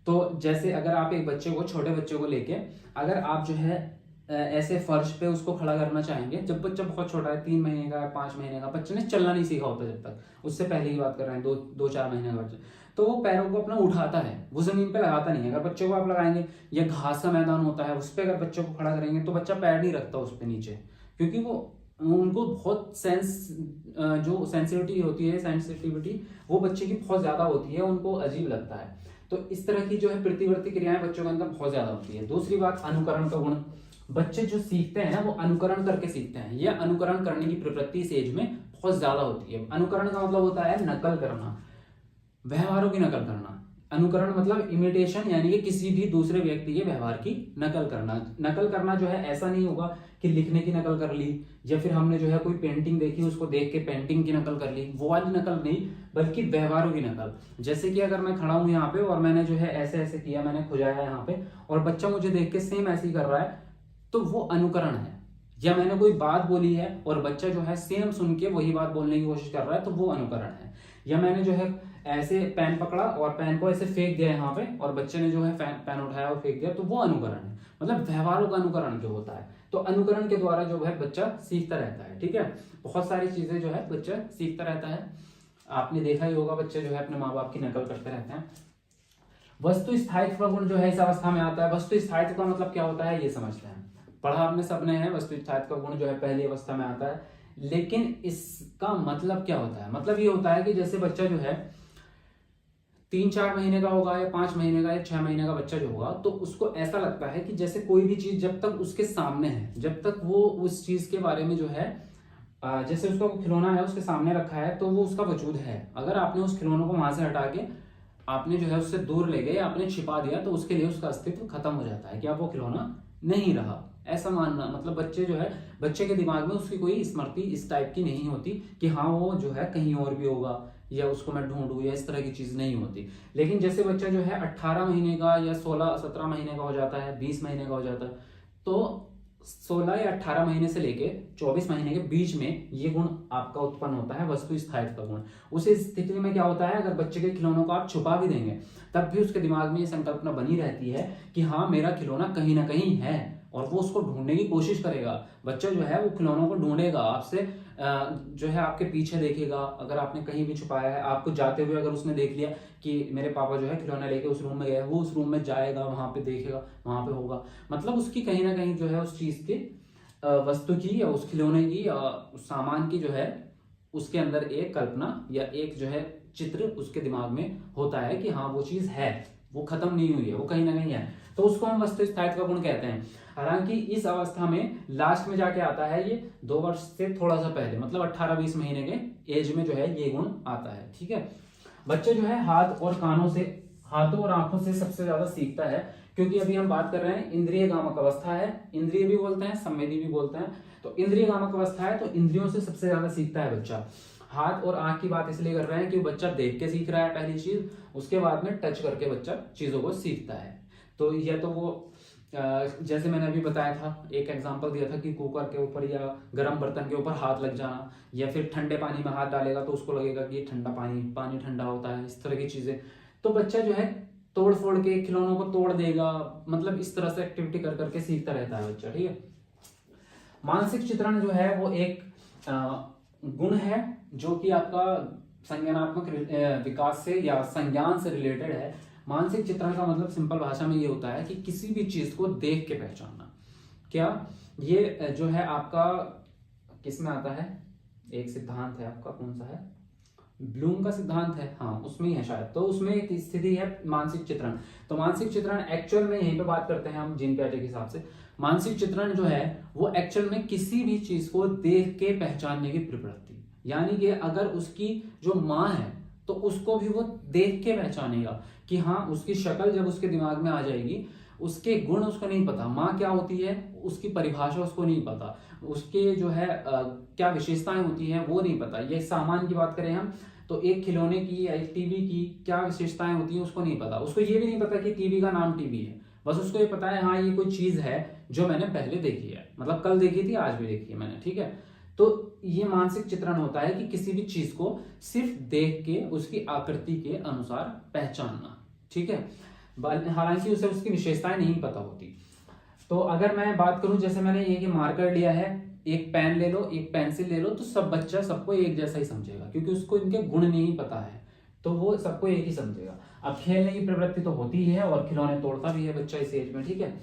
तो जैसे अगर आप एक बच्चे को, छोटे बच्चे को लेके अगर आप जो है ऐसे फर्श पे उसको खड़ा करना चाहेंगे, जब बच्चा बहुत छोटा है, 3 महीने का, 5 महीने का, बच्चे ने चलना नहीं सीखा होता जब तक, उससे पहले की बात कर रहे हैं, 2-4 महीने का बच्चा, तो वो पैरों को अपना उठाता है, वो जमीन पे लगाता नहीं है। अगर बच्चे को आप लगाएंगे, या घास का मैदान होता है उस पर अगर बच्चे को खड़ा करेंगे, तो बच्चा पैर नहीं रखता उस पर नीचे, क्योंकि वो उनको बहुत जो सेंसिटिविटी वो बच्चे की बहुत ज्यादा होती है, उनको अजीब लगता है। तो इस तरह की जो है प्रतिवर्ती क्रियाएं बच्चों के अंदर बहुत ज्यादा होती है। दूसरी बात, अनुकरण का गुण। बच्चे जो सीखते हैं ना, वो अनुकरण करके सीखते हैं। यह अनुकरण करने की प्रवृत्ति इस एज में बहुत ज्यादा होती है। अनुकरण का मतलब होता है नकल करना, व्यवहारों की नकल करना। अनुकरण मतलब इमिटेशन, यानी कि किसी भी दूसरे व्यक्ति के व्यवहार की नकल करना। नकल करना जो है ऐसा नहीं होगा कि लिखने की नकल कर ली, या फिर हमने जो है कोई पेंटिंग देखी उसको देख के पेंटिंग की नकल कर ली, वो वाली नकल नहीं, बल्कि व्यवहारों की नकल। जैसे कि अगर मैं खड़ा हूं यहाँ पे और मैंने जो है ऐसे ऐसे किया, मैंने खुजाया यहाँ पे, और बच्चा मुझे देख के सेम ऐसे ही कर रहा है, तो वो अनुकरण है। या मैंने कोई बात बोली है और बच्चा जो है सेम सुन के वही बात बोलने की कोशिश कर रहा है, तो वो अनुकरण है। या मैंने जो है ऐसे पेन पकड़ा और पेन को ऐसे फेंक दिया यहाँ पे, और बच्चे ने जो है पेन उठाया और फेंक दिया, तो वो अनुकरण है। मतलब व्यवहारों का अनुकरण जो होता है, तो अनुकरण के द्वारा जो है बच्चा सीखता रहता है। ठीक है, बहुत सारी चीजें जो है बच्चा सीखता रहता है। आपने देखा ही होगा, बच्चे जो है अपने माँ बाप की नकल करते रहते हैं। वस्तु स्थायित्व का गुण जो है इस अवस्था में आता है। वस्तु स्थायित्व का मतलब क्या होता है, ये समझते हैं, पढ़ा हमने सबने है। वस्तु स्थायित्व का गुण जो है पहली अवस्था में आता है, लेकिन इसका मतलब क्या होता है? मतलब ये होता है कि जैसे बच्चा जो है 3-4 महीने का होगा, या 5 महीने का, या 6 महीने का बच्चा जो होगा, तो उसको ऐसा लगता है कि जैसे कोई भी चीज जब तक उसके सामने है, जब तक वो उस चीज के बारे में जो है, जैसे उसका खिलौना है उसके सामने रखा है, तो वो उसका वजूद है। अगर आपने उस खिलौने को वहां से हटा के आपने जो है उससे दूर ले गए, आपने छिपा दिया, तो उसके लिए उसका अस्तित्व खत्म हो जाता है, कि अब वो खिलौना नहीं रहा, ऐसा मानना। मतलब बच्चे जो है, बच्चे के दिमाग में उसकी कोई स्मृति इस टाइप की नहीं होती कि हाँ वो जो है कहीं और भी होगा, या उसको मैं ढूंढूं, या इस तरह की चीज नहीं होती। लेकिन जैसे बच्चा जो है 18 महीने का, या 16-17 महीने का हो जाता है, 20 महीने का हो जाता है, तो 16 या 18 महीने से लेके 24 महीने के बीच में ये गुण आपका उत्पन्न होता है, वस्तु स्थायित्व का गुण। उस स्थिति में क्या होता है, अगर बच्चे के खिलौनों को आप छुपा भी देंगे, तब भी उसके दिमाग में ये संकल्पना बनी रहती है कि हाँ मेरा खिलौना कहीं ना कहीं है, और वो उसको ढूंढने की कोशिश करेगा। बच्चा जो है वो खिलौनों को ढूंढेगा, आपसे जो है आपके पीछे देखेगा। अगर आपने कहीं भी छुपाया है, आपको जाते हुए अगर उसने देख लिया कि मेरे पापा जो है खिलौना लेके उस रूम में गए, वो उस रूम में जाएगा, वहां पे देखेगा, वहां पे होगा। मतलब उसकी कहीं ना कहीं जो है उस चीज की, वस्तु की, या उस खिलौने की, या उस सामान की जो है, उसके अंदर एक कल्पना या एक जो है चित्र उसके दिमाग में होता है कि हाँ वो चीज है, वो खत्म नहीं हुई है, वो कहीं ना कहीं है। तो उसको हम वस्तु स्थायित्व का गुण कहते हैं। हालांकि इस अवस्था में लास्ट में जाके आता है ये 2 वर्ष से थोड़ा सा पहले, मतलब 18-20 महीने के एज में जो है ये गुण आता है। ठीक है, बच्चे जो है हाथों और आंखों से सबसे ज्यादा सीखता है, क्योंकि अभी हम बात कर रहे हैं इंद्रिय गामक अवस्था है। इंद्रिय भी बोलते हैं, संवेदी भी बोलते हैं। तो इंद्रिय गामक अवस्था है, तो इंद्रियों से सबसे ज्यादा सीखता है बच्चा। हाथ और आंख की बात इसलिए कर रहे हैं कि बच्चा देख के सीख रहा है पहली चीज, उसके बाद में टच करके बच्चा चीजों को सीखता है। तो यह तो वो जैसे मैंने अभी बताया था, एक एग्जांपल दिया था कि कुकर के ऊपर या गर्म बर्तन के ऊपर हाथ लग जाना, या फिर ठंडे पानी में हाथ डालेगा तो उसको लगेगा कि ये ठंडा पानी ठंडा होता है, इस तरह की चीजें। तो बच्चा जो है तोड़ फोड़ के खिलौनों को तोड़ देगा, मतलब इस तरह से एक्टिविटी कर करके सीखता रहता है बच्चा। ठीक है, मानसिक चित्रण जो है वो एक गुण है जो कि आपका संज्ञानात्मक विकास से या संज्ञान से रिलेटेड है। मानसिक चित्रण का मतलब सिंपल भाषा में ये होता है कि किसी भी चीज को देख के पहचानना। क्या ये जो है आपका किस में आता है, एक सिद्धांत है आपका, कौन सा है, ब्लूम का सिद्धांत है, हाँ उसमें ही है शायद। तो उसमें एक स्थिति है मानसिक चित्रण। तो मानसिक चित्रण एक्चुअल में यहीं पे बात करते हैं हम जीन पियाजे के हिसाब से। मानसिक चित्रण जो है वो एक्चुअल में किसी भी चीज को देख के पहचानने की प्रवृत्ति, यानी कि अगर उसकी जो माँ है तो उसको भी वो देख के पहचानेगा कि हाँ, उसकी शक्ल जब उसके दिमाग में आ जाएगी, उसके गुण उसको नहीं पता, माँ क्या होती है उसकी परिभाषा उसको नहीं पता, उसके जो है क्या विशेषताएं होती हैं वो नहीं पता। ये सामान की बात करें हम तो एक खिलौने की या एक टीवी की क्या विशेषताएं होती हैं उसको नहीं पता। उसको ये भी नहीं पता कि टीवी का नाम टीवी है, बस उसको ये पता है हाँ ये कोई चीज है जो मैंने पहले देखी है, मतलब कल देखी थी आज भी देखी है मैंने, ठीक है। तो ये मानसिक चित्रण होता है कि किसी भी चीज को सिर्फ देख के उसकी आकृति के अनुसार पहचानना, ठीक है, हालांकि उसे उसकी विशेषताएं नहीं पता होती। तो अगर मैं बात करूं, जैसे मैंने ये कि मार्कर लिया है, एक पेन ले लो, एक पेंसिल ले लो, तो सब बच्चा सबको एक जैसा ही समझेगा क्योंकि उसको इनके गुण नहीं पता है, तो वो सबको एक ही समझेगा। अब खेलने की प्रवृत्ति तो होती ही है और खिलौने तोड़ता भी है बच्चा इस एज में, ठीक है।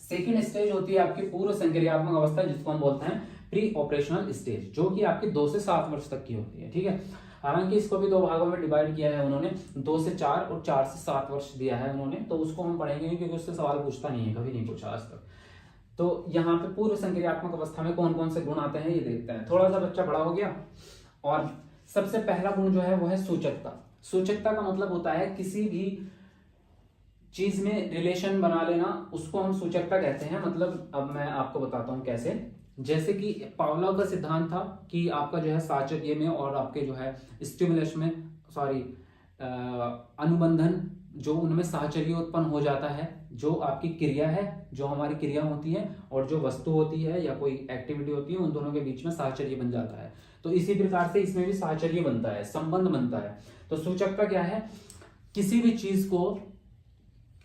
सेकेंड स्टेज होती है आपकी पूर्व संक्रियात्मक अवस्था, जिसको हम बोलते हैं प्री ऑपरेशनल स्टेज, जो कि आपकी 2 से 7 वर्ष तक की होती है, ठीक है। हालांकि इसको भी 2 भागों में डिवाइड किया है उन्होंने, 2 से 4 और 4 से 7 वर्ष दिया है उन्होंने, तो उसको हम पढ़ेंगे क्योंकि उससे सवाल पूछता नहीं है, कभी नहीं पूछा आज तक। तो यहाँ पे पूर्व संक्रियात्मक अवस्था में कौन कौन से गुण आते हैं ये देखते हैं। थोड़ा सा बच्चा बड़ा हो गया और सबसे पहला गुण जो है वो है सूचकता। सूचकता का मतलब होता है किसी भी चीज में रिलेशन बना लेना, उसको हम सूचकता कहते हैं। मतलब अब मैं आपको बताता हूं कैसे। जैसे कि पावलोव का सिद्धांत था कि आपका जो है साहचर्य में और आपके जो है स्टिमुलस में, सॉरी अनुबंधन, जो उनमें साहचर्य उत्पन्न हो जाता है, जो आपकी क्रिया है, जो हमारी क्रिया होती है और जो वस्तु होती है या कोई एक्टिविटी होती है, उन दोनों के बीच में साहचर्य बन जाता है। तो इसी प्रकार से इसमें भी साहचर्य बनता है, संबंध बनता है। तो सूचकता क्या है? किसी भी चीज को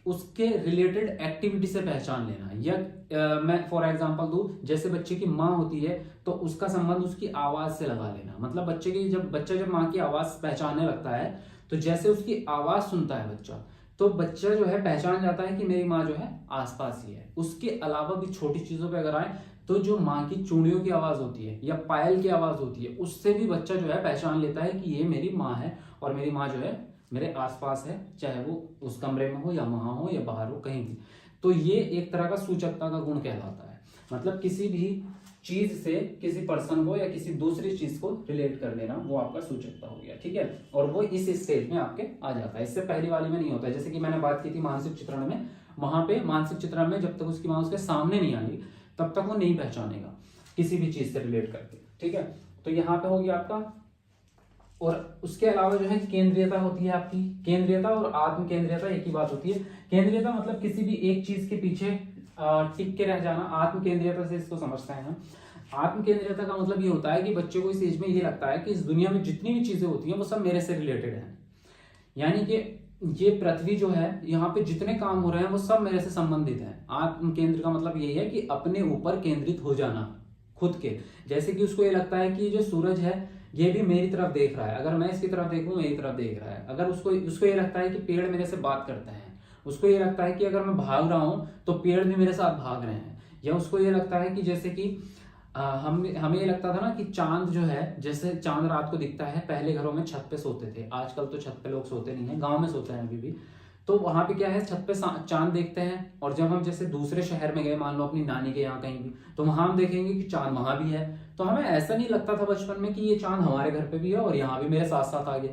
उसके रिलेटेड एक्टिविटी से पहचान लेना। या मैं फॉर एग्जांपल दूं, जैसे बच्चे की माँ होती है तो उसका संबंध उसकी आवाज से लगा लेना। मतलब बच्चा जब माँ की आवाज पहचानने लगता है, तो जैसे उसकी आवाज सुनता है बच्चा, तो बच्चा जो है पहचान जाता है कि मेरी माँ जो है आसपास ही है। उसके अलावा भी छोटी चीजों पे अगर आए तो जो माँ की चूड़ियों की आवाज होती है या पायल की आवाज होती है, उससे भी बच्चा जो है पहचान लेता है कि ये मेरी माँ है और मेरी माँ जो है मेरे आसपास है, चाहे वो उस कमरे में हो या वहां हो या बाहर हो, कहीं भी। तो ये एक तरह का सूचकता का गुण कहलाता है। मतलब किसी भी चीज से किसी पर्सन को या किसी दूसरी चीज को रिलेट कर लेना, वो आपका सूचकता हो गया, ठीक है। और वो इस स्टेज में आपके आ जाता है, इससे पहली वाली में नहीं होता है। जैसे कि मैंने बात की थी मानसिक चित्रण में, वहां पे मानसिक चित्रण में जब तक उसकी माँ उसके सामने नहीं आई तब तक वो नहीं पहचानेगा किसी भी चीज से रिलेट करके, ठीक है। तो यहाँ पे हो गया आपका। और उसके अलावा जो है केंद्रीयता होती है आपकी। केंद्रीयता और आत्म केंद्रीयता एक ही बात होती है। केंद्रीयता मतलब किसी भी एक चीज के पीछे टिक के रह जाना। आत्म केंद्रीयता से इसको समझते हैं हम। आत्म केंद्रीयता का मतलब ये होता है कि बच्चे को इस एज में ये लगता है कि इस दुनिया में जितनी भी चीजें होती हैं वो सब मेरे से रिलेटेड है। यानी कि ये पृथ्वी जो है, यहाँ पे जितने काम हो रहे हैं वो सब मेरे से संबंधित है। आत्म केंद्र का मतलब यही है कि अपने ऊपर केंद्रित हो जाना खुद के। जैसे कि उसको ये लगता है कि जो सूरज है ये भी मेरी तरफ देख रहा है, अगर मैं इसकी तरफ देखूं मेरी तरफ देख रहा है। अगर उसको ये लगता है कि पेड़ मेरे से बात करते हैं, उसको ये लगता है कि अगर मैं भाग रहा हूं तो पेड़ भी मेरे साथ भाग रहे हैं। या उसको ये लगता है कि जैसे कि हमें ये लगता था ना कि चांद जो है, जैसे चांद रात को दिखता है, पहले घरों में छत पे सोते थे, आजकल तो छत पे लोग सोते नहीं है, गाँव में सोते हैं अभी भी। तो वहां पे क्या है, छत पे चांद देखते हैं। और जब हम जैसे दूसरे शहर में गए, मान लो अपनी नानी के यहाँ कहीं भी, तो वहां हम देखेंगे कि चांद वहां भी है। तो हमें ऐसा नहीं लगता था बचपन में कि ये चांद हमारे घर पे भी है और यहाँ भी मेरे साथ साथ आ गया।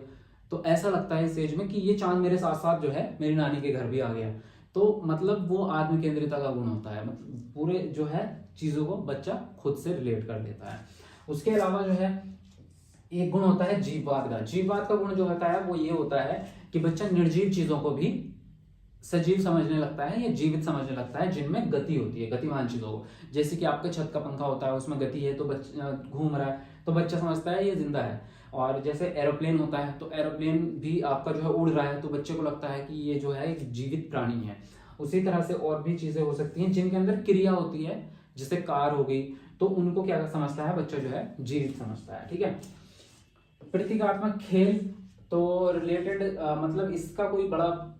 तो ऐसा लगता है इस एज में कि ये चांद मेरे साथ साथ जो है मेरी नानी के घर भी आ गया। तो मतलब वो आत्म केंद्रिता का गुण होता है। मतलब पूरे जो है चीजों को बच्चा खुद से रिलेट कर लेता है। उसके अलावा जो है एक गुण होता है जीववाद का। जीववाद का गुण जो होता है वो ये होता है कि बच्चा निर्जीव चीजों को भी सजीव समझने लगता है या जीवित समझने लगता है, जिनमें गति होती है, गतिमान चीजों को। जैसे कि आपके छत का पंखा होता है, उसमें गति है तो बच्चा घूम रहा है तो बच्चा समझता है ये जिंदा है। और जैसे एरोप्लेन होता है तो एरोप्लेन भी आपका जो है उड़ रहा है तो बच्चे को लगता है कि ये जो है एक जीवित प्राणी है। उसी तरह से और भी चीजें हो सकती हैं जिनके अंदर क्रिया होती है, जैसे कार हो गई, तो उनको क्या समझता है बच्चा जो है जीवित समझता है, ठीक है। प्रतीकात्मक खेल तो रिलेटेड मतलब इसका कोई बड़ा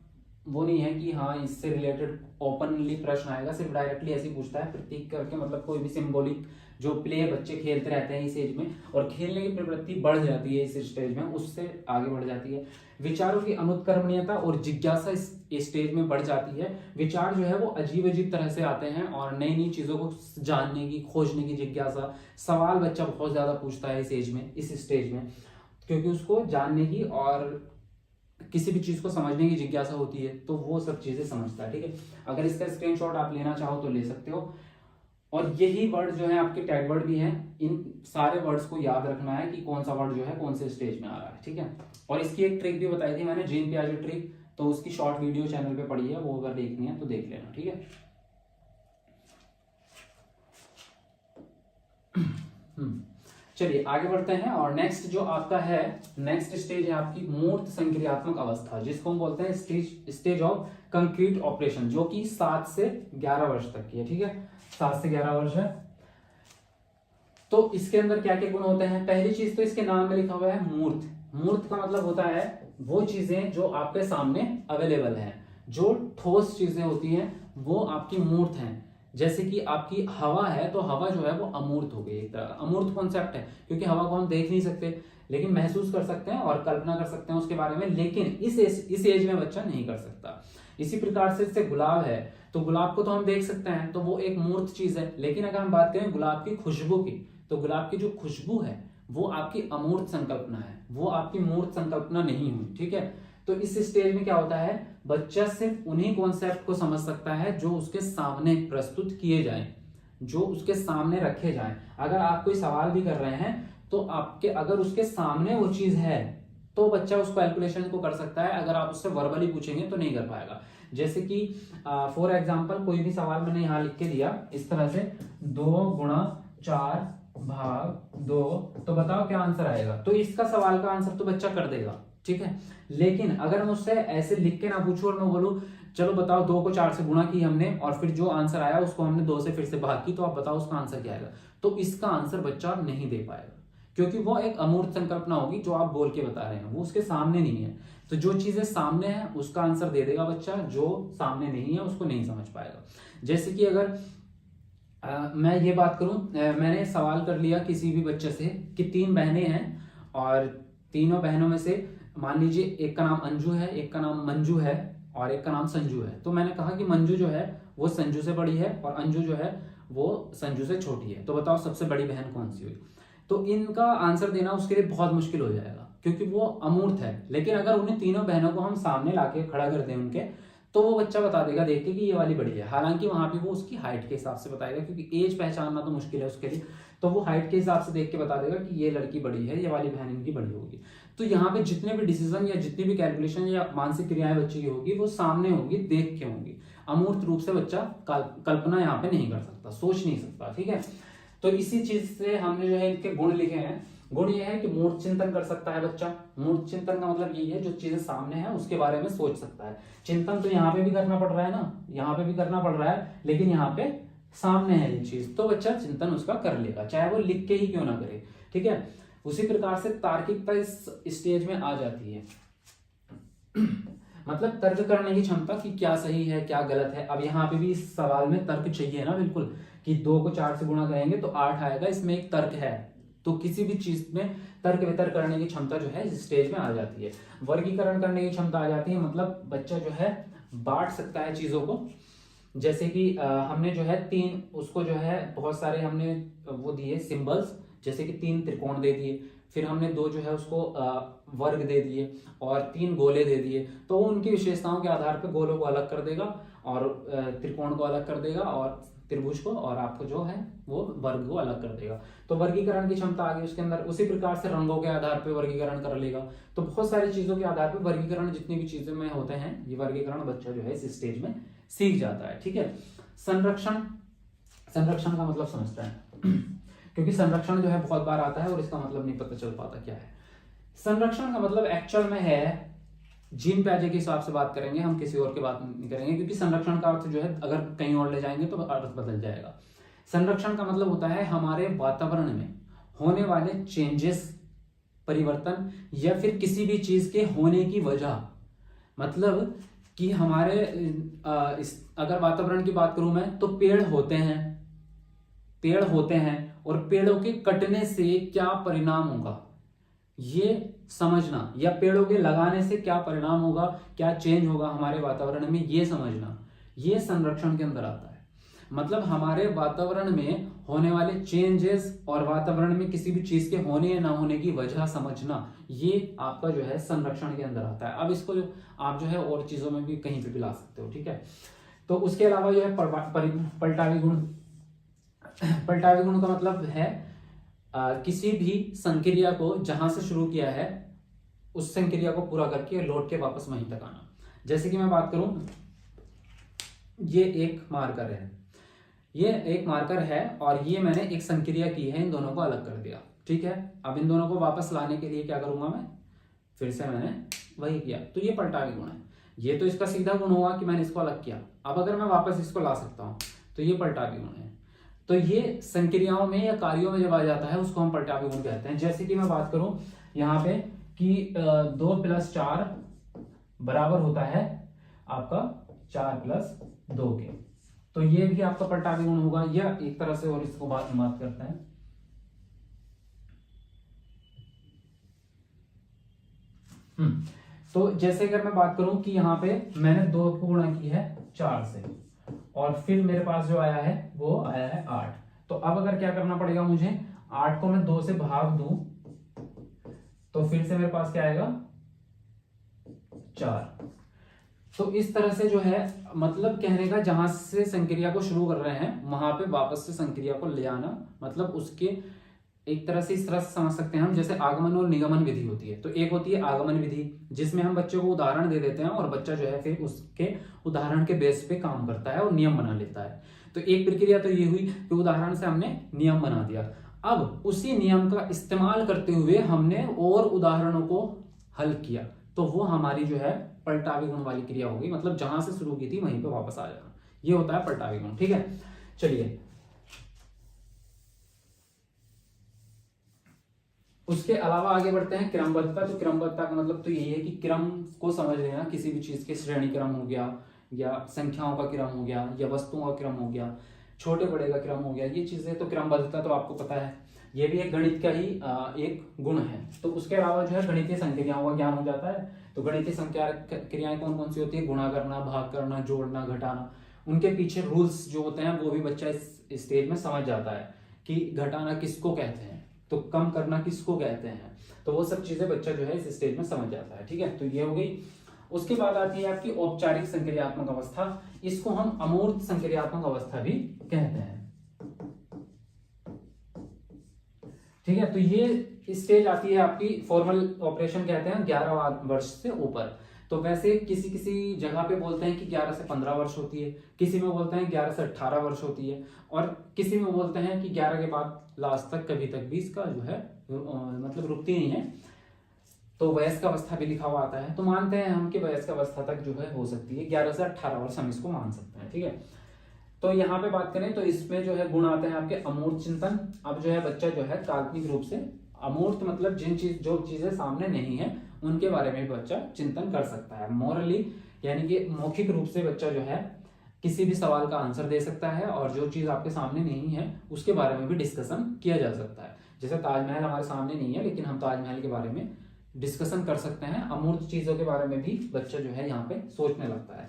वो नहीं है कि हाँ इससे रिलेटेड ओपनली प्रश्न आएगा, सिर्फ डायरेक्टली ऐसे ही पूछता है। प्रतीक करके मतलब कोई भी सिंबॉलिक जो प्ले बच्चे खेलते रहते हैं इस एज में, और खेलने की प्रवृत्ति बढ़ जाती है इस स्टेज में, उससे आगे बढ़ जाती है। विचारों की अनुत्क्रमणीयता और जिज्ञासा इस स्टेज में बढ़ जाती है। विचार जो है वो अजीब अजीब तरह से आते हैं और नई नई चीजों को जानने की, खोजने की जिज्ञासा, सवाल बच्चा बहुत ज्यादा पूछता है इस एज में, इस स्टेज में, क्योंकि उसको जानने की और किसी भी चीज को समझने की जिज्ञासा होती है, तो वो सब चीजें समझता है। ठीक है, अगर इसका स्क्रीनशॉट आप लेना चाहो तो ले सकते हो। और यही वर्ड जो है आपके टैग वर्ड भी हैं, इन सारे वर्ड्स को याद रखना है कि कौन सा वर्ड जो है कौन से स्टेज में आ रहा है। ठीक है, और इसकी एक ट्रिक भी बताई थी मैंने, जीन पियाजे ट्रिक, तो उसकी शॉर्ट वीडियो चैनल पे पड़ी है, वो अगर देखनी है तो देख लेना। ठीक है, चलिए आगे बढ़ते हैं। और नेक्स्ट जो आपका है, नेक्स्ट स्टेज है आपकी मूर्त संक्रियात्मक अवस्था, जिसको हम बोलते हैं स्टेज ऑफ कंक्रीट ऑपरेशन, जो कि 7 से 11 वर्ष तक की है। ठीक है, 7 से 11 वर्ष है। तो इसके अंदर क्या क्या गुण होते हैं? पहली चीज तो इसके नाम में लिखा हुआ है मूर्त। मूर्त का मतलब होता है वो चीजें जो आपके सामने अवेलेबल हैं, जो ठोस चीजें होती हैं वो आपकी मूर्त हैं। जैसे कि आपकी हवा है, तो हवा जो है वो अमूर्त हो गई, एक तरह अमूर्त कॉन्सेप्ट है, क्योंकि हवा को हम देख नहीं सकते, लेकिन महसूस कर सकते हैं और कल्पना कर सकते हैं उसके बारे में, लेकिन इस एज में बच्चा नहीं कर सकता। इसी प्रकार से इससे गुलाब है, तो गुलाब को तो हम देख सकते हैं, तो वो एक मूर्त चीज है। लेकिन अगर हम बात करें गुलाब की खुशबू की, तो गुलाब की जो खुशबू है वो आपकी अमूर्त संकल्पना है, वो आपकी मूर्त संकल्पना नहीं हुई। ठीक है, तो इस स्टेज में क्या होता है, बच्चा सिर्फ उन्हीं कॉन्सेप्ट को समझ सकता है जो उसके सामने प्रस्तुत किए जाएं, जो उसके सामने रखे जाएं। अगर आप कोई सवाल भी कर रहे हैं तो आपके अगर उसके सामने वो चीज है तो बच्चा उस कैलकुलेशन को कर सकता है। अगर आप उससे वर्बली पूछेंगे तो नहीं कर पाएगा। जैसे कि फॉर एग्जाम्पल कोई भी सवाल मैंने यहां लिख के दिया इस तरह से, 2 गुणा 4 भाग 2, तो बताओ क्या आंसर आएगा। तो इसका सवाल का आंसर तो बच्चा कर देगा। ठीक है, लेकिन अगर मैं उससे ऐसे लिख के ना पूछूं और मैं बोलूं चलो बताओ 2 को 4 से गुणा की हमने और फिर जो आंसर आया उसको हमने 2 से फिर से भाग की, तो आप बताओ उसका आंसर क्या आएगा, तो इसका आंसर बच्चा नहीं दे पाएगा, क्योंकि वो एक अमूर्त संकल्पना होगी जो आप बोल के बता रहे हैं, वो उसके सामने नहीं है। तो जो चीजें सामने है उसका आंसर दे देगा बच्चा, जो सामने नहीं है उसको नहीं समझ पाएगा। जैसे कि अगर मैं ये बात करूं, मैंने सवाल कर लिया किसी भी बच्चे से कि 3 बहनें हैं और तीनों बहनों में से मान लीजिए एक का नाम अंजू है, एक का नाम मंजू है और एक का नाम संजू है। तो मैंने कहा कि मंजू जो है वो संजू से बड़ी है और अंजू जो है वो संजू से छोटी है, तो बताओ सबसे बड़ी बहन कौन सी हुई। तो इनका आंसर देना उसके लिए बहुत मुश्किल हो जाएगा, क्योंकि वो अमूर्त है। लेकिन अगर उन्हें तीनों बहनों को हम सामने लाके खड़ा कर दें उनके, तो वो बच्चा बता देगा देख के कि ये वाली बड़ी है। हालांकि वहां पे वो उसकी हाइट के हिसाब से बताएगा, क्योंकि एज पहचानना तो मुश्किल है उसके लिए, तो वो हाइट के हिसाब से देख के बता देगा कि ये लड़की बड़ी है, ये वाली बहन इनकी बड़ी होगी। तो यहाँ पे जितने भी डिसीजन या जितनी भी कैलकुलेशन या मानसिक क्रियाएं बच्चे की होगी वो सामने होगी, देख के होंगी। अमूर्त रूप से बच्चा कल्पना यहाँ पे नहीं कर सकता, सोच नहीं सकता। ठीक है, तो इसी चीज से हमने जो है इनके गुण लिखे हैं। गुण ये है कि मूर्त चिंतन कर सकता है बच्चा। मूर्त चिंतन का मतलब यही है जो चीजें सामने है उसके बारे में सोच सकता है। चिंतन तो यहाँ पे भी करना पड़ रहा है ना, यहाँ पे भी करना पड़ रहा है, लेकिन यहाँ पे सामने है ये चीज, तो बच्चा चिंतन उसका कर लेगा, चाहे वो लिख के ही क्यों ना करे। ठीक है, उसी प्रकार से तार्किकता इस स्टेज में आ जाती है, मतलब तर्क करने की क्षमता कि क्या सही है क्या गलत है। अब यहाँ पे भी इस सवाल में तर्क चाहिए ना, बिल्कुल, कि 2 को 4 से गुणा करेंगे तो 8 आएगा, इसमें एक तर्क है। तो किसी भी चीज में तर्क वितर्क करने की क्षमता जो है इस स्टेज में आ जाती है। वर्गीकरण करने की क्षमता आ जाती है, मतलब बच्चा जो है बांट सकता है चीजों को। जैसे कि हमने जो है 3 उसको जो है बहुत सारे हमने वो दिए सिंबल्स, जैसे कि 3 त्रिकोण दे दिए, फिर हमने 2 जो है उसको वर्ग दे दिए और 3 गोले दे दिए। तो वो उनकी विशेषताओं के आधार पर गोलों को अलग कर देगा और त्रिकोण को अलग कर देगा और त्रिभुज को, और आपको जो है वो वर्ग को अलग कर देगा। तो वर्गीकरण की क्षमता आ गई उसके अंदर। उसी प्रकार से रंगों के आधार पर वर्गीकरण कर लेगा। तो बहुत सारी चीजों के आधार पर वर्गीकरण जितनी भी चीजें में होते हैं, ये वर्गीकरण बच्चा जो है इस स्टेज में सीख जाता है। ठीक है, संरक्षण, संरक्षण का मतलब समझते हैं क्योंकि संरक्षण जो है बहुत बार आता है और इसका मतलब नहीं पता चल पाता क्या है। संरक्षण का मतलब एक्चुअल में है, जीन पियाजे के हिसाब से बात करेंगे हम, किसी और की बात नहीं करेंगे, क्योंकि संरक्षण का अर्थ जो है अगर कहीं और ले जाएंगे तो अर्थ बदल जाएगा। संरक्षण का मतलब होता है हमारे वातावरण में होने वाले चेंजेस, परिवर्तन, या फिर किसी भी चीज के होने की वजह। मतलब कि हमारे अगर वातावरण की बात करूं मैं, तो पेड़ होते हैं और पेड़ों के कटने से क्या परिणाम होगा ये समझना, या पेड़ों के लगाने से क्या परिणाम होगा, क्या चेंज होगा हमारे वातावरण में ये समझना, ये संरक्षण के अंदर आता है। मतलब हमारे वातावरण में होने वाले चेंजेस और वातावरण में किसी भी चीज के होने या ना होने की वजह समझना, ये आपका जो है संरक्षण के अंदर आता है। अब इसको आप जो है और चीजों में भी कहीं पे भी ला सकते हो, ठीक है। तो उसके अलावा जो है पलटावी गुण, पलटावी गुण का मतलब है किसी भी संक्रिया को जहां से शुरू किया है उस संक्रिया को पूरा करके लौट के वापस वहीं तक आना। जैसे कि मैं बात करूं, ये एक मार्कर है, ये एक मार्कर है और ये मैंने एक संक्रिया की है, इन दोनों को अलग कर दिया, ठीक है। अब इन दोनों को वापस लाने के लिए क्या करूंगा मैं, फिर से मैंने वही किया, तो ये पलटावी गुण है। ये तो इसका सीधा गुण हुआ कि मैंने इसको अलग किया। अब अगर मैं वापस इसको ला सकता हूं तो ये पलटावी गुण है। तो ये संक्रियाओं में या कार्यों में जब आ जाता है उसको हम पलटावी गुण कहते हैं। जैसे कि मैं बात करूं यहाँ पे कि 2 + 4 बराबर होता है आपका 4 + 2 के, तो ये भी आपका पलटावी गुण होगा, या एक तरह से और इसको बात करते हैं। तो जैसे अगर मैं बात करूं कि यहाँ पे मैंने 2 को गुणा की है 4 से और फिर मेरे पास जो आया है वो आया है 8। तो अब अगर क्या करना पड़ेगा मुझे, 8 को मैं 2 से भाग दूं तो फिर से मेरे पास क्या आएगा 4। तो इस तरह से जो है मतलब कहने का, जहां से संक्रिया को शुरू कर रहे हैं वहां पे वापस से संक्रिया को ले आना, मतलब उसके एक तरह से इस तरह से समझ सकते हैं हम, जैसे आगमन और निगमन विधि होती है। तो एक होती है आगमन विधि जिसमें हम बच्चे को उदाहरण दे देते हैं और बच्चा जो है फिर उसके उदाहरण के बेस पे काम करता है और नियम बना लेता है। तो एक प्रक्रिया तो ये हुई कि उदाहरण से हमने नियम बना दिया, अब उसी नियम का इस्तेमाल करते हुए हमने और उदाहरणों को हल किया, तो वो हमारी जो है पलटावी गुण वाली क्रिया होगी। मतलब जहां से शुरू की थी वहीं पे वापस आ जाना, ये होता है पलटावी गुण, ठीक है। चलिए उसके अलावा आगे बढ़ते हैं क्रमबद्धता। तो क्रमबद्धता का मतलब तो यही है कि क्रम को समझ लेना, किसी भी चीज के श्रेणी क्रम हो गया, या संख्याओं का क्रम हो गया, या वस्तुओं का क्रम हो गया, छोटे बड़े का क्रम हो गया, ये चीजें तो क्रमबद्धता तो आपको पता है, ये भी एक गणित का ही एक गुण है। तो उसके अलावा जो है गणितीय संक्रियाओं का ज्ञान हो जाता है। तो गणितीय संख्या क्रियाएं कौन कौन सी होती है, गुणा करना, भाग करना, जोड़ना, घटाना, उनके पीछे रूल्स जो होते हैं वो भी बच्चा इस स्टेज में समझ जाता है कि घटाना किसको कहते हैं, तो कम करना किसको कहते हैं, तो वो सब चीजें बच्चा जो है इस स्टेज में समझ जाता है, ठीक है। तो ये हो गई। उसके बाद आती है आपकी औपचारिक संक्रियात्मक अवस्था, इसको हम अमूर्त संक्रियात्मक अवस्था भी कहते हैं, ठीक है। तो ये स्टेज आती है आपकी फॉर्मल ऑपरेशन कहते हैं 11 वर्ष से ऊपर। तो वैसे किसी किसी जगह पे बोलते हैं कि 11 से 15 वर्ष होती है, किसी में बोलते हैं 11 से 18 वर्ष होती है, और किसी में बोलते हैं कि 11 के बाद लास्ट तक कभी तक भी इसका जो है मतलब रुकती नहीं है। तो वयस्क अवस्था भी लिखा हुआ आता है, तो मानते हैं हम कि वयस्क अवस्था तक जो है हो सकती है, 11 से 18 वर्ष हम इसको मान सकते हैं, ठीक है। तो यहाँ पे बात करें तो इसमें जो है गुण आते हैं आपके अमूर्त चिंतन। अब जो है बच्चा जो है काल्पनिक रूप से, अमूर्त मतलब जो चीजें सामने नहीं है उनके बारे में भी बच्चा चिंतन कर सकता है। मोरली यानी कि मौखिक रूप से बच्चा जो है किसी भी सवाल का आंसर दे सकता है, और जो चीज आपके सामने नहीं है उसके बारे में भी डिस्कशन किया जा सकता है। जैसे ताजमहल हमारे सामने नहीं है लेकिन हम ताजमहल के बारे में डिस्कशन कर सकते हैं। अमूर्त चीजों के बारे में भी बच्चा जो है यहाँ पे सोचने लगता है।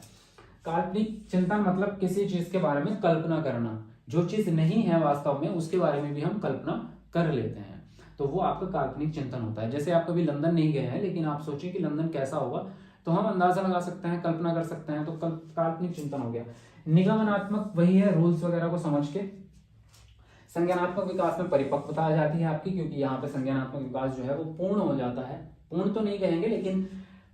काल्पनिक चिंतन मतलब किसी चीज के बारे में कल्पना करना, जो चीज नहीं है वास्तव में उसके बारे में भी हम कल्पना कर लेते हैं, तो वो आपका काल्पनिक चिंतन होता है। जैसे आप कभी लंदन नहीं गए हैं लेकिन आप सोचिए कि लंदन कैसा होगा, तो हम अंदाजा लगा सकते हैं, कल्पना कर सकते हैं, तो काल्पनिक चिंतन हो गया। निगमनात्मक वही है, रूल्स वगैरह को समझ के। संज्ञानात्मक विकास में परिपक्वता आ जाती है आपकी, क्योंकि यहाँ पे संज्ञानात्मक विकास जो है वो पूर्ण हो जाता है। पूर्ण तो नहीं कहेंगे लेकिन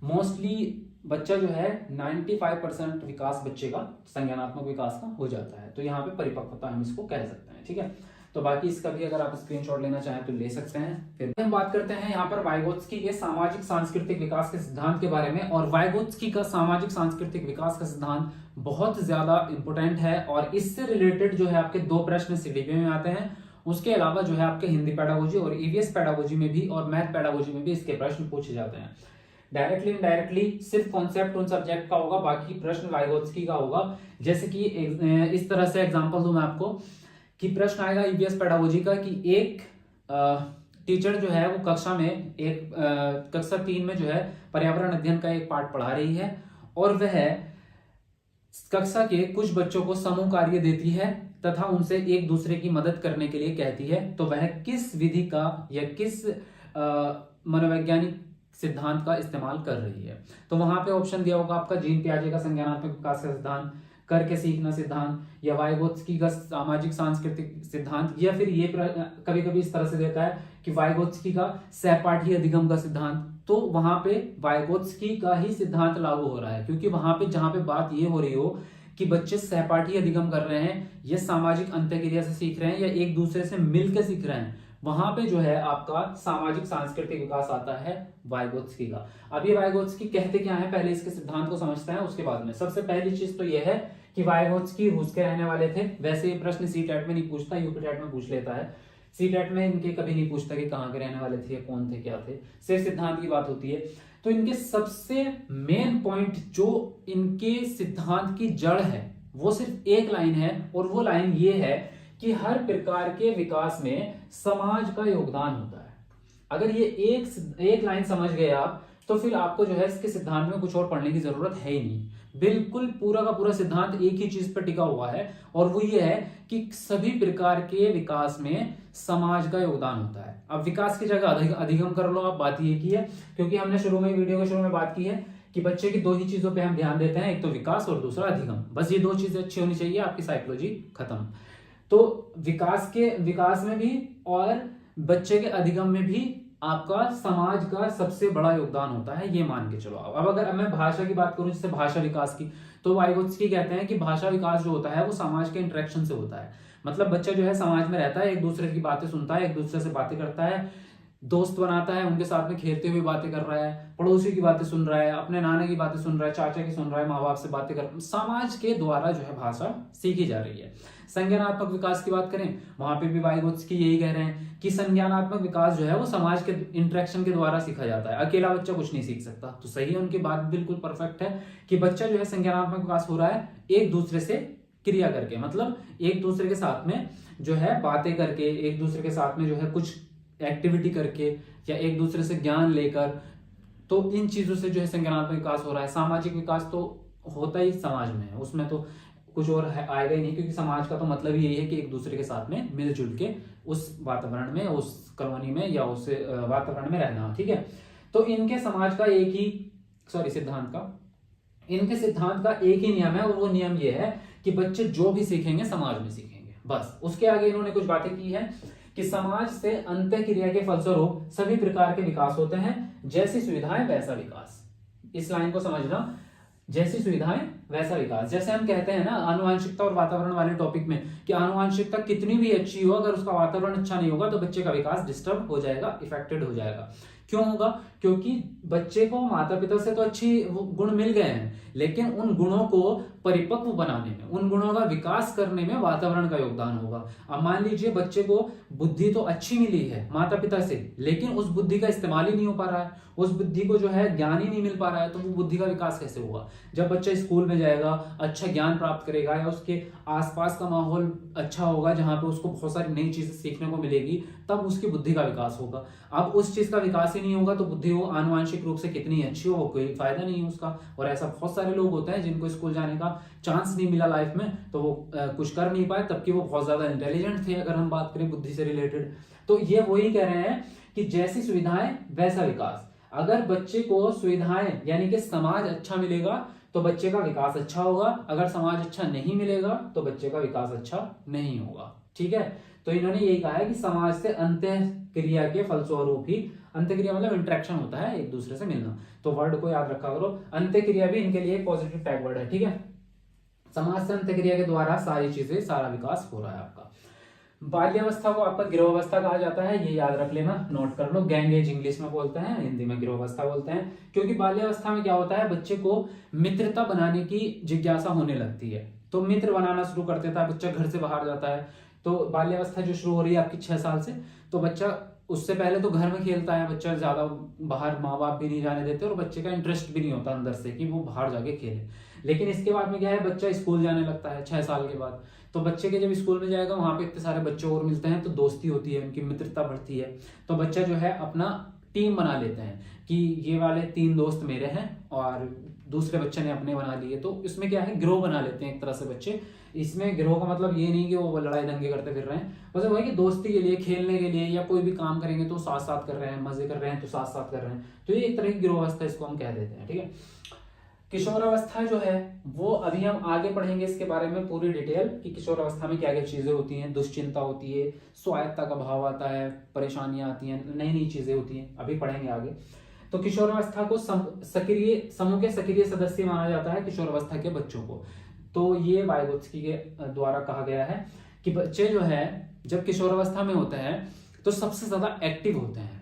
मोस्टली बच्चा जो है 95% विकास बच्चे का संज्ञानात्मक विकास का हो जाता है, तो यहाँ पे परिपक्वता हम इसको कह सकते हैं, ठीक है। तो बाकी इसका भी अगर आप स्क्रीनशॉट लेना चाहें तो ले सकते हैं। फिर हम बात करते हैं यहाँ पर वाइगोत्स्की के सामाजिक सांस्कृतिक विकास के सिद्धांत के बारे में। और वाइगोत्स्की का सामाजिक सांस्कृतिक विकास का सिद्धांत बहुत ज्यादा इंपोर्टेंट है, और इससे रिलेटेड जो है आपके 2 प्रश्न सीडीपी में आते हैं। उसके अलावा जो है आपके हिंदी पेडागोजी और ईवीएस पेडागोजी में भी और मैथ पेडागोजी में भी इसके प्रश्न पूछे जाते हैं। डायरेक्टली इनडायरेक्टली सिर्फ कॉन्सेप्ट उन सब्जेक्ट का होगा, बाकी प्रश्न वाइगोत्स्की का होगा। जैसे कि इस तरह से एग्जांपल दूं मैं आपको कि प्रश्न आएगा ईवीएस पेडागोजी का कि एक टीचर जो है वो कक्षा में एक कक्षा 3 में जो है पर्यावरण अध्ययन का एक पाठ पढ़ा रही है और वह कक्षा के कुछ बच्चों को समूह कार्य देती है तथा उनसे एक दूसरे की मदद करने के लिए कहती है, तो वह किस विधि का या किस मनोवैज्ञानिक सिद्धांत का इस्तेमाल कर रही है। तो वहां पे ऑप्शन दिया होगा आपका जीन पियाजे का संज्ञानात्मक विकास का सिद्धांत, करके सीखना सिद्धांत, या वाइगोत्स्की का सामाजिक सांस्कृतिक सिद्धांत, या फिर ये कभी कभी इस तरह से देता है कि वाइगोत्स्की का सहपाठी अधिगम का सिद्धांत। तो वहां पे वाइगोत्स्की का ही सिद्धांत लागू हो रहा है, क्योंकि वहां पे जहां पे बात ये हो रही हो कि बच्चे सहपाठी अधिगम कर रहे हैं या सामाजिक अंतःक्रिया से सीख रहे हैं या एक दूसरे से मिलकर सीख रहे हैं, वहां पे जो है आपका सामाजिक सांस्कृतिक विकास आता है वाइगोत्स्की का। अब ये वाइगोत्स्की कहते क्या है, पहले इसके सिद्धांत को समझते हैं, उसके बाद में सबसे पहली चीज तो यह है कि वाइगोत्स्की रूस के रहने वाले थे। वैसे ये प्रश्न सीटेट में नहीं पूछता, यूपीटेट में पूछ लेता है, सीटेट में इनके कभी नहीं पूछता कि कहाँ के रहने वाले थे, कौन थे, क्या थे, सिर्फ सिद्धांत की बात होती है। तो इनके सबसे मेन पॉइंट जो इनके सिद्धांत की जड़ है वो सिर्फ एक लाइन है, और वो लाइन ये है कि हर प्रकार के विकास में समाज का योगदान होता है। अगर ये एक लाइन समझ गए आप, तो फिर आपको जो है इसके सिद्धांत में कुछ और पढ़ने की जरूरत है ही नहीं। बिल्कुल पूरा का पूरा सिद्धांत एक ही चीज पर टिका हुआ है, और वो ये है कि सभी प्रकार के विकास में समाज का योगदान होता है। अब विकास की जगह अधिगम कर लो आप, बात ये की है, क्योंकि हमने वीडियो के शुरू में बात की है कि बच्चे की दो ही चीजों पे हम ध्यान देते हैं, एक तो विकास और दूसरा अधिगम। बस ये दो चीजें अच्छी होनी चाहिए, आपकी साइकोलॉजी खत्म। तो विकास में भी और बच्चे के अधिगम में भी आपका समाज का सबसे बड़ा योगदान होता है, ये मान के चलो। अब अगर मैं भाषा की बात करूं, जैसे भाषा विकास की, तो वाइगोत्स्की कहते हैं कि भाषा विकास जो होता है वो समाज के इंटरेक्शन से होता है। मतलब बच्चा जो है समाज में रहता है, एक दूसरे की बातें सुनता है, एक दूसरे से बातें करता है, दोस्त बनाता है, उनके साथ में खेलते हुए बातें कर रहा है, पड़ोसी की बातें सुन रहा है, अपने नाना की बातें सुन रहा है, चाचा की सुन रहा है, माँ बाप से बातें कर, समाज के द्वारा जो है भाषा सीखी जा रही है। संज्ञानात्मक विकास की बात करें, वहां पे भी वाइगोत्स्की यही कह रहे हैं कि संज्ञानात्मक विकास जो है वो समाज के इंटरेक्शन के द्वारा सीखा जाता है, अकेला बच्चा कुछ नहीं सीख सकता। तो सही है, उनकी बात बिल्कुल परफेक्ट है कि बच्चा जो है संज्ञानात्मक विकास हो रहा है एक दूसरे से क्रिया करके, मतलब एक दूसरे के साथ में जो है बातें करके, एक दूसरे के साथ में जो है कुछ एक्टिविटी करके, या एक दूसरे से ज्ञान लेकर, तो इन चीजों से जो है संज्ञानात्मक विकास हो रहा है। सामाजिक विकास तो होता ही समाज में है, उसमें तो कुछ और आएगा ही नहीं, क्योंकि समाज का तो मतलब यही है कि एक दूसरे के साथ में मिलजुल के उस वातावरण में, उस कॉलोनी में या उस वातावरण में रहना। ठीक है, तो इनके समाज का एक ही इनके सिद्धांत का एक ही नियम है, और वो नियम ये है कि बच्चे जो भी सीखेंगे समाज में सीखेंगे, बस। उसके आगे इन्होंने कुछ बातें की है कि समाज से अंतःक्रिया के फलस्वरूप सभी प्रकार के विकास होते हैं, जैसी सुविधाएं वैसा विकास। इस लाइन को समझना, जैसी सुविधाएं वैसा विकास। जैसे हम कहते हैं ना आनुवांशिकता और वातावरण वाले टॉपिक में कि आनुवांशिकता कितनी भी अच्छी हो, अगर उसका वातावरण अच्छा नहीं होगा तो बच्चे का विकास डिस्टर्ब हो जाएगा, इफेक्टेड हो जाएगा। क्यों होगा? क्योंकि बच्चे को माता पिता से तो अच्छी गुण मिल गए हैं, लेकिन उन गुणों को परिपक्व बनाने में, उन गुणों का विकास करने में वातावरण का योगदान होगा। अब मान लीजिए बच्चे को बुद्धि तो अच्छी मिली है माता पिता से, लेकिन उस बुद्धि का इस्तेमाल ही नहीं हो पा रहा है, उस बुद्धि को जो है ज्ञान ही नहीं मिल पा रहा है, तो वो बुद्धि का विकास कैसे होगा? जब बच्चा स्कूल में जाएगा, अच्छा ज्ञान प्राप्त करेगा, या उसके आसपास का माहौल अच्छा होगा जहां पे उसको बहुत सारी नई चीजें सीखने को मिलेगी, तब उसकी बुद्धि का विकास होगा। अब उस चीज का विकास ही नहीं होगा तो बुद्धि वो आनुवांशिक रूप से कितनी अच्छी हो, वो कोई फायदा नहीं है उसका। और ऐसा बहुत सारे लोग होते हैं जिनको स्कूल जाने का चांस नहीं मिला लाइफ में, तो वो कुछ कर नहीं पाए, तबकि वो बहुत ज्यादा इंटेलिजेंट थे अगर हम बात करें बुद्धि से रिलेटेड। तो ये वही कह रहे हैं कि जैसी सुविधाएं वैसा विकास। अगर बच्चे को सुविधाएं यानी कि समाज अच्छा मिलेगा तो बच्चे का विकास अच्छा होगा, अगर समाज अच्छा नहीं मिलेगा तो बच्चे का विकास अच्छा नहीं होगा। ठीक है, तो इन्होंने यही कहा है कि समाज से अंतःक्रिया के फलस्वरूप ही, अंतःक्रिया मतलब इंटरेक्शन होता है, एक दूसरे से मिलना, तो वर्ड को याद रखा करो। अंतःक्रिया भी इनके लिए पॉजिटिव टैग वर्ड है। ठीक है, समाज से अंतःक्रिया के द्वारा सारी चीजें, सारा विकास हो रहा है आपका। बाल्यावस्था को आपका गिरोहावस्था कहा जाता है, ये याद रख लेना, नोट कर लो। गैंग एज इंग्लिश में बोलते हैं, हिंदी में गिरोहावस्था बोलते हैं, क्योंकि बाल्यावस्था में क्या होता है, बच्चे को मित्रता बनाने की जिज्ञासा होने लगती है, तो मित्र बनाना शुरू कर देता है, बच्चा घर से बाहर जाता है। तो बाल्यावस्था जो शुरू हो रही है आपकी 6 साल से, तो बच्चा उससे पहले तो घर में खेलता है, बच्चा ज्यादा बाहर माँ बाप भी नहीं जाने देते, और बच्चे का इंटरेस्ट भी नहीं होता अंदर से कि वो बाहर जाके खेले। लेकिन इसके बाद में क्या है, बच्चा स्कूल जाने लगता है 6 साल के बाद। तो बच्चे के जब स्कूल में जाएगा वहां पे इतने सारे बच्चे और मिलते हैं तो दोस्ती होती है, उनकी मित्रता बढ़ती है। तो बच्चा जो है अपना टीम बना लेते हैं कि ये वाले 3 दोस्त मेरे हैं और दूसरे बच्चे ने अपने बना लिए। तो इसमें क्या है, गिरोह बना लेते हैं एक तरह से बच्चे। इसमें गिरोह का मतलब ये नहीं कि वो लड़ाई दंगे करते फिर रहे हैं, बस वो है कि दोस्ती के लिए, खेलने के लिए या कोई भी काम करेंगे तो साथ साथ कर रहे हैं, मजे कर रहे हैं तो साथ साथ कर रहे हैं। तो ये एक तरह की गिरोह अवस्था इसको हम कह देते हैं, ठीक है। किशोरावस्था जो है वो अभी हम आगे पढ़ेंगे इसके बारे में पूरी डिटेल कि किशोरावस्था में क्या क्या चीजें होती हैं। दुश्चिंता होती है, स्वायत्ता का भाव आता है, परेशानियां आती हैं, नई नई चीजें होती हैं, अभी पढ़ेंगे आगे। तो किशोरावस्था को सक्रिय समूह के सक्रिय सदस्य माना जाता है किशोरावस्था के बच्चों को। तो ये वाइगोत्स्की के द्वारा कहा गया है कि बच्चे जो है जब किशोरावस्था में होते हैं तो सबसे ज्यादा एक्टिव होते हैं।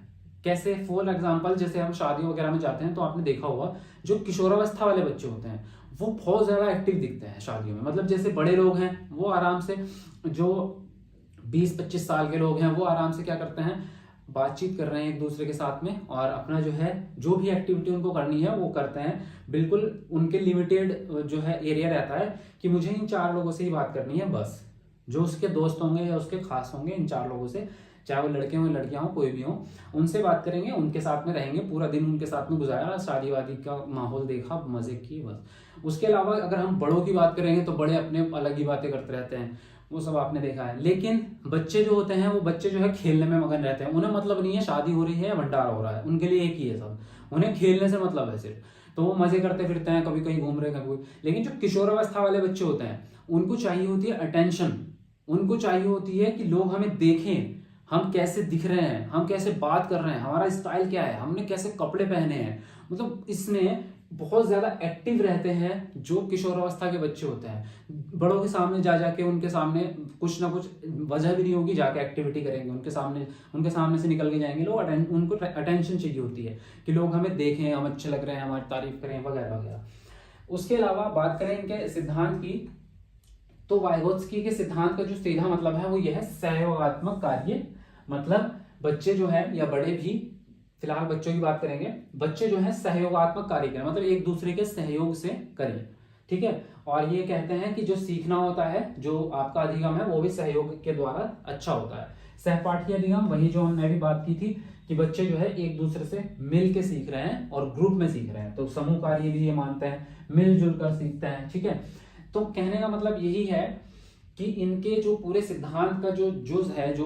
कैसे? फॉर एग्जाम्पल जैसे हम शादी वगैरह में जाते हैं तो आपने देखा होगा जो किशोरावस्था वाले बच्चे होते हैं वो बहुत ज्यादा एक्टिव दिखते हैं शादियों में। मतलब जैसे बड़े लोग हैं वो आराम से, जो 20-25 साल के लोग हैं वो आराम से क्या करते हैं, बातचीत कर रहे हैं एक दूसरे के साथ में और अपना जो है जो भी एक्टिविटी उनको करनी है वो करते हैं। बिल्कुल उनके लिमिटेड जो है एरिया रहता है कि मुझे इन 4 लोगों से ही बात करनी है बस। जो उसके दोस्त होंगे या उसके खास होंगे, इन 4 लोगों से, चाहे वो लड़के हों लड़कियां हो कोई भी हो, उनसे बात करेंगे, उनके साथ में रहेंगे, पूरा दिन उनके साथ में गुजारा, शादी वादी का माहौल देखा, मजे किए बस। उसके अलावा अगर हम बड़ों की बात करेंगे तो बड़े अपने अलग ही बातें करते रहते हैं, वो सब आपने देखा है। लेकिन बच्चे जो होते हैं वो बच्चे जो है खेलने में मगन रहते हैं। उन्हें मतलब नहीं है शादी हो रही है या भंडारा हो रहा है, उनके लिए एक ही है सब, उन्हें खेलने से मतलब है सिर्फ। तो वो मजे करते फिरते हैं, कभी कहीं घूम रहे हैं कभी। लेकिन जो किशोरावस्था वाले बच्चे होते हैं उनको चाहिए होती है अटेंशन, उनको चाहिए होती है कि लोग हमें देखें, हम कैसे दिख रहे हैं, हम कैसे बात कर रहे हैं, हमारा स्टाइल क्या है, हमने कैसे कपड़े पहने हैं। मतलब इसमें बहुत ज्यादा एक्टिव रहते हैं जो किशोरावस्था के बच्चे होते हैं। बड़ों के सामने जा जाके उनके सामने कुछ ना कुछ वजह भी नहीं होगी, जाके एक्टिविटी करेंगे उनके सामने से निकल के जाएंगे लोग। उनको अटेंशन चाहिए होती है कि लोग हमें देखें, हम अच्छे लग रहे हैं, हमारी तारीफ करें वगैरह वगैरह। उसके अलावा बात करें इनके सिद्धांत की, तो वाइगोत्स्की के सिद्धांत का जो सीधा मतलब है वो यह है सहयोगात्मक कार्य। मतलब बच्चे जो है या बड़े भी, फिलहाल बच्चों की बात करेंगे, बच्चे जो है सहयोगात्मक कार्य करें, मतलब एक दूसरे के सहयोग से करें, ठीक है। और ये कहते हैं कि जो सीखना होता है, जो आपका अधिगम है वो भी सहयोग के द्वारा अच्छा होता है। सहपाठी अधिगम वही जो हमने अभी बात की थी कि बच्चे जो है एक दूसरे से मिल के सीख रहे हैं और ग्रुप में सीख रहे हैं। तो समूह कार्य भी ये मानते हैं, मिलजुल कर सीखते हैं, ठीक है। तो कहने का मतलब यही है कि इनके जो पूरे सिद्धांत का जो जुज है, जो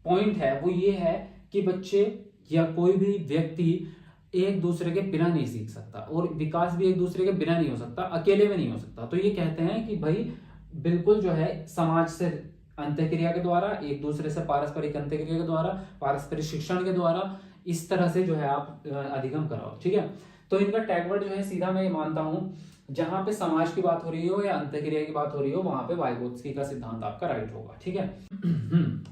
पॉइंट है वो ये है कि बच्चे या कोई भी व्यक्ति एक दूसरे के बिना नहीं सीख सकता और विकास भी एक दूसरे के बिना नहीं हो सकता, अकेले में नहीं हो सकता। तो ये कहते हैं कि भाई बिल्कुल जो है समाज से अंतःक्रिया के द्वारा, एक दूसरे से पारस्परिक अंतःक्रिया के द्वारा, पारस्परिक शिक्षण के द्वारा, इस तरह से जो है आप अधिगम कराओ, ठीक है। तो इनका टैगवर्ड जो है सीधा मैं ये मानता हूं, जहां पे समाज की बात हो रही हो या अंतःक्रिया की बात हो रही हो वहां पे वाइगोत्स्की का सिद्धांत आपका राइट होगा, ठीक है।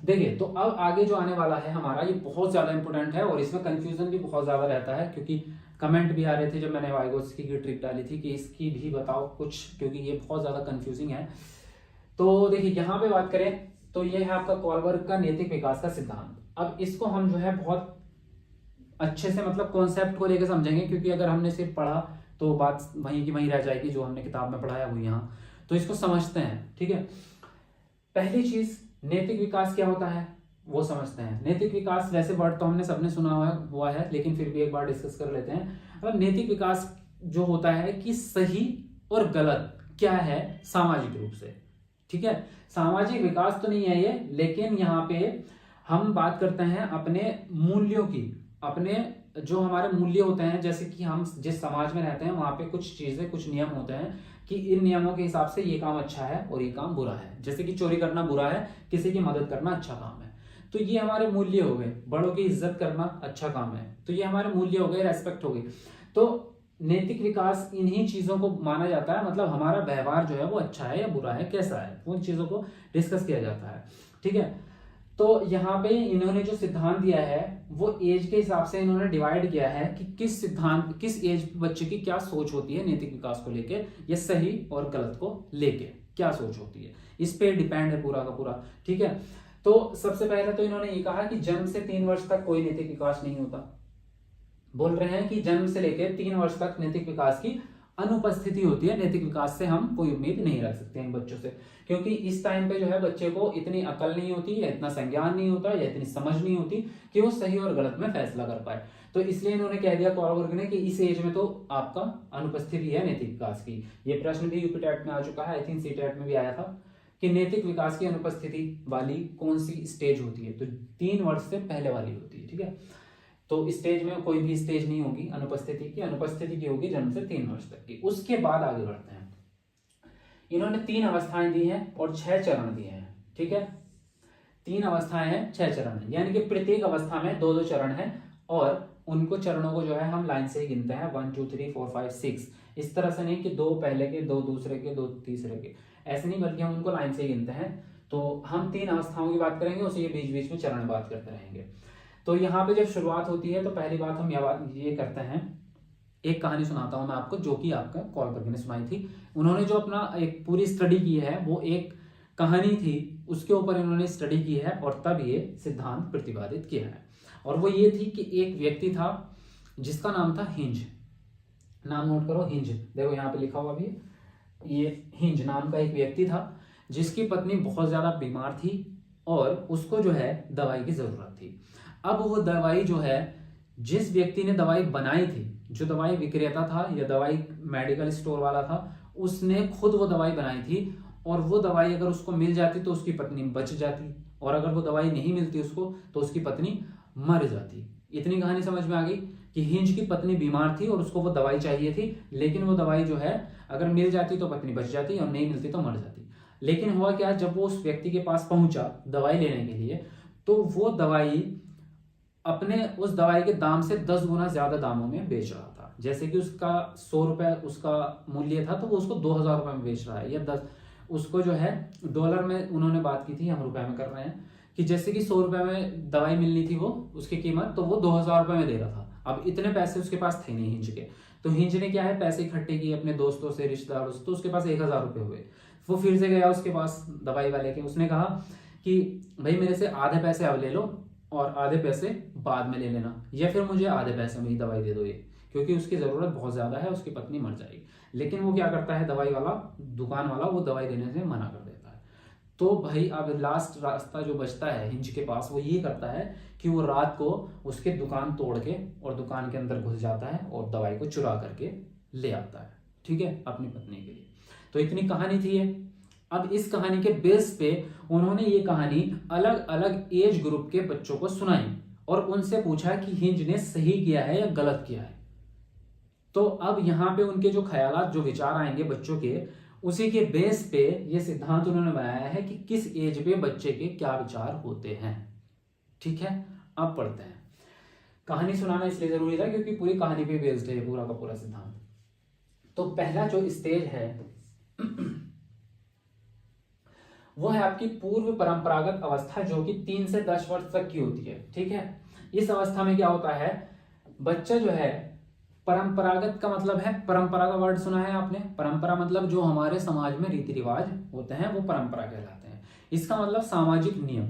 देखिए तो अब आगे जो आने वाला है हमारा, ये बहुत ज्यादा इंपोर्टेंट है और इसमें कंफ्यूजन भी बहुत ज्यादा रहता है, क्योंकि कमेंट भी आ रहे थे जब मैंने वाइगोत्स्की की ट्रिक डाली थी कि इसकी भी बताओ कुछ, क्योंकि ये बहुत ज्यादा कंफ्यूजिंग है। तो देखिए यहाँ पे बात करें तो ये है आपका कॉलबर्ग का नैतिक विकास का सिद्धांत। अब इसको हम जो है बहुत अच्छे से मतलब कॉन्सेप्ट को लेकर समझेंगे, क्योंकि अगर हमने सिर्फ पढ़ा तो बात वहीं की वहीं रह जाएगी, जो हमने किताब में पढ़ाया वो यहाँ। तो इसको समझते हैं, ठीक है। पहली चीज नैतिक विकास क्या होता है वो समझते हैं। नैतिक विकास वैसे वर्ड तो हमने सबने सुना हुआ है, लेकिन फिर भी एक बार डिस्कस कर लेते हैं। अब नैतिक विकास जो होता है कि सही और गलत क्या है सामाजिक रूप से, ठीक है। सामाजिक विकास तो नहीं है ये, लेकिन यहाँ पे हम बात करते हैं अपने मूल्यों की, अपने जो हमारे मूल्य होते हैं, जैसे कि हम जिस समाज में रहते हैं वहां पे कुछ चीजें, कुछ नियम होते हैं कि इन नियमों के हिसाब से ये काम अच्छा है और ये काम बुरा है। जैसे कि चोरी करना बुरा है, किसी की मदद करना अच्छा काम है, तो ये हमारे मूल्य हो गए। बड़ों की इज्जत करना अच्छा काम है, तो ये हमारे मूल्य हो गए, रेस्पेक्ट हो गई। तो नैतिक विकास इन्हीं चीजों को माना जाता है, मतलब हमारा व्यवहार जो है वो अच्छा है या बुरा है, कैसा है, उन चीजों को डिस्कस किया जाता है, ठीक है। तो यहाँ पे इन्होंने जो सिद्धांत दिया है वो एज के हिसाब से इन्होंने डिवाइड किया है कि किस एज बच्चे की क्या सोच होती है नैतिक विकास को लेके, या सही और गलत को लेके क्या सोच होती है, इस पे डिपेंड है पूरा का पूरा, ठीक है। तो सबसे पहले तो इन्होंने ये कहा कि जन्म से 3 वर्ष तक कोई नैतिक विकास नहीं होता। बोल रहे हैं कि जन्म से लेकर 3 वर्ष तक नैतिक विकास की अनुपस्थिति होती है, नैतिक विकास से हम कोई उम्मीद नहीं रख सकते इन बच्चों से, क्योंकि इस टाइम पे जो है बच्चे को इतनी अकल नहीं होती या इतना संज्ञान नहीं होता या इतनी समझ नहीं होती कि वो सही और गलत में फैसला कर पाए। तो इसलिए इन्होंने कह दिया कौरव वर्ग ने कि इस एज में तो आपका अनुपस्थिति है नैतिक विकास की। ये प्रश्न भी यूपी टेट में आ चुका है, आई थिंक सीटेट में भी आया था कि नैतिक विकास की अनुपस्थिति वाली कौन सी स्टेज होती है, तो 3 वर्ष से पहले वाली होती है। ठीक है, तो स्टेज में कोई भी स्टेज नहीं होगी अनुपस्थिति की, अनुपस्थिति की होगी जन्म से 3 वर्ष तक की। उसके बाद आगे बढ़ते हैं। इन्होंने 3 अवस्थाएं दी हैं और 6 चरण दिए हैं। ठीक है, 3 अवस्थाएं हैं, 6 चरण है, यानी कि प्रत्येक अवस्था में 2-2 चरण है और उनको चरणों को जो है हम लाइन से ही गिनते हैं 1 2 3 4 5 6। इस तरह से नहीं कि 2 पहले के, 2 दूसरे के, 2 तीसरे के, ऐसे नहीं, बल्कि हम उनको लाइन से ही गिनते हैं। तो हम 3 अवस्थाओं की बात करेंगे, उसी के बीच बीच में चरण बात करते रहेंगे। तो यहाँ पे जब शुरुआत होती है तो पहली बात हम ये करते हैं, एक कहानी सुनाता हूं मैं आपको जो कि आपका कॉल करके ने सुनाई थी। उन्होंने जो अपना एक पूरी स्टडी की है वो एक कहानी थी, उसके ऊपर इन्होंने स्टडी की है और तब ये सिद्धांत प्रतिपादित किया है। और वो ये थी कि एक व्यक्ति था जिसका नाम था हिंज। नाम नोट करो, हिंज, देखो यहाँ पे लिखा हुआ भी, ये हिंज नाम का एक व्यक्ति था जिसकी पत्नी बहुत ज्यादा बीमार थी और उसको जो है दवाई की जरूरत थी। अब वो दवाई जो है, जिस व्यक्ति ने दवाई बनाई थी, जो दवाई विक्रेता था या दवाई मेडिकल स्टोर वाला था, उसने खुद वो दवाई बनाई थी और वो दवाई अगर उसको मिल जाती तो उसकी पत्नी बच जाती, और अगर वो दवाई नहीं मिलती उसको तो उसकी पत्नी मर जाती। इतनी कहानी समझ में आ गई कि हिंज की पत्नी बीमार थी और उसको वो दवाई चाहिए थी, लेकिन वो दवाई जो है अगर मिल जाती तो पत्नी बच जाती और नहीं मिलती तो मर जाती। लेकिन हुआ क्या, जब वो उस व्यक्ति के पास पहुंचा दवाई लेने के लिए, तो वो दवाई अपने उस दवाई के दाम से 10 गुना ज्यादा दामों में बेच रहा था। जैसे कि उसका 100 रुपए उसका मूल्य था तो वो उसको 2000 रुपए में बेच रहा है, या 10, उसको जो है डॉलर में उन्होंने बात की थी, हम रुपए में कर रहे हैं, कि जैसे कि 100 रुपए में दवाई मिलनी थी वो उसकी कीमत, तो वो 2000 रुपए में दे रहा था। अब इतने पैसे उसके पास थे नहीं हिंज के, तो हिंज ने क्या है, पैसे इकट्ठे किए अपने दोस्तों से, रिश्तेदारों से, तो उसके पास 1000 रुपए हुए। वो फिर से गया उसके पास दवाई वाले के, उसने कहा कि भाई मेरे से आधे पैसे अब ले लो और आधे पैसे बाद में ले लेना, या फिर मुझे आधे पैसे में ही दवाई दे दो ये, क्योंकि उसकी जरूरत बहुत ज्यादा है, उसकी पत्नी मर जाएगी। लेकिन वो क्या करता है, दवाई वाला, दुकान वाला, वो दवाई देने से मना कर देता है। तो भाई अब लास्ट रास्ता जो बचता है हिंज के पास, वो ये करता है कि वो रात को उसके दुकान तोड़ के और दुकान के अंदर घुस जाता है और दवाई को चुरा करके ले आता है, ठीक है, अपनी पत्नी के लिए। तो इतनी कहानी थी ये। अब इस कहानी के बेस पे उन्होंने ये कहानी अलग अलग एज ग्रुप के बच्चों को सुनाई और उनसे पूछा कि हिंज ने सही किया है या गलत किया है। तो अब यहाँ पे उनके जो ख्यालात, जो विचार आएंगे बच्चों के, उसी के बेस पे ये सिद्धांत उन्होंने बनाया है कि किस एज पे बच्चे के क्या विचार होते हैं। ठीक है, अब पढ़ते हैं। कहानी सुनाना इसलिए जरूरी था क्योंकि पूरी कहानी पे बेस्ड है पूरा का पूरा सिद्धांत। तो पहला जो स्टेज है वो है आपकी पूर्व परंपरागत अवस्था, जो कि 3 से 10 वर्ष तक की होती है। ठीक है, इस अवस्था में क्या होता है, बच्चा जो है, परंपरागत का मतलब है, परंपरा का वर्ड सुना है आपने, परंपरा मतलब जो हमारे समाज में रीति रिवाज होते हैं वो परंपरा कहलाते हैं। इसका मतलब सामाजिक नियम।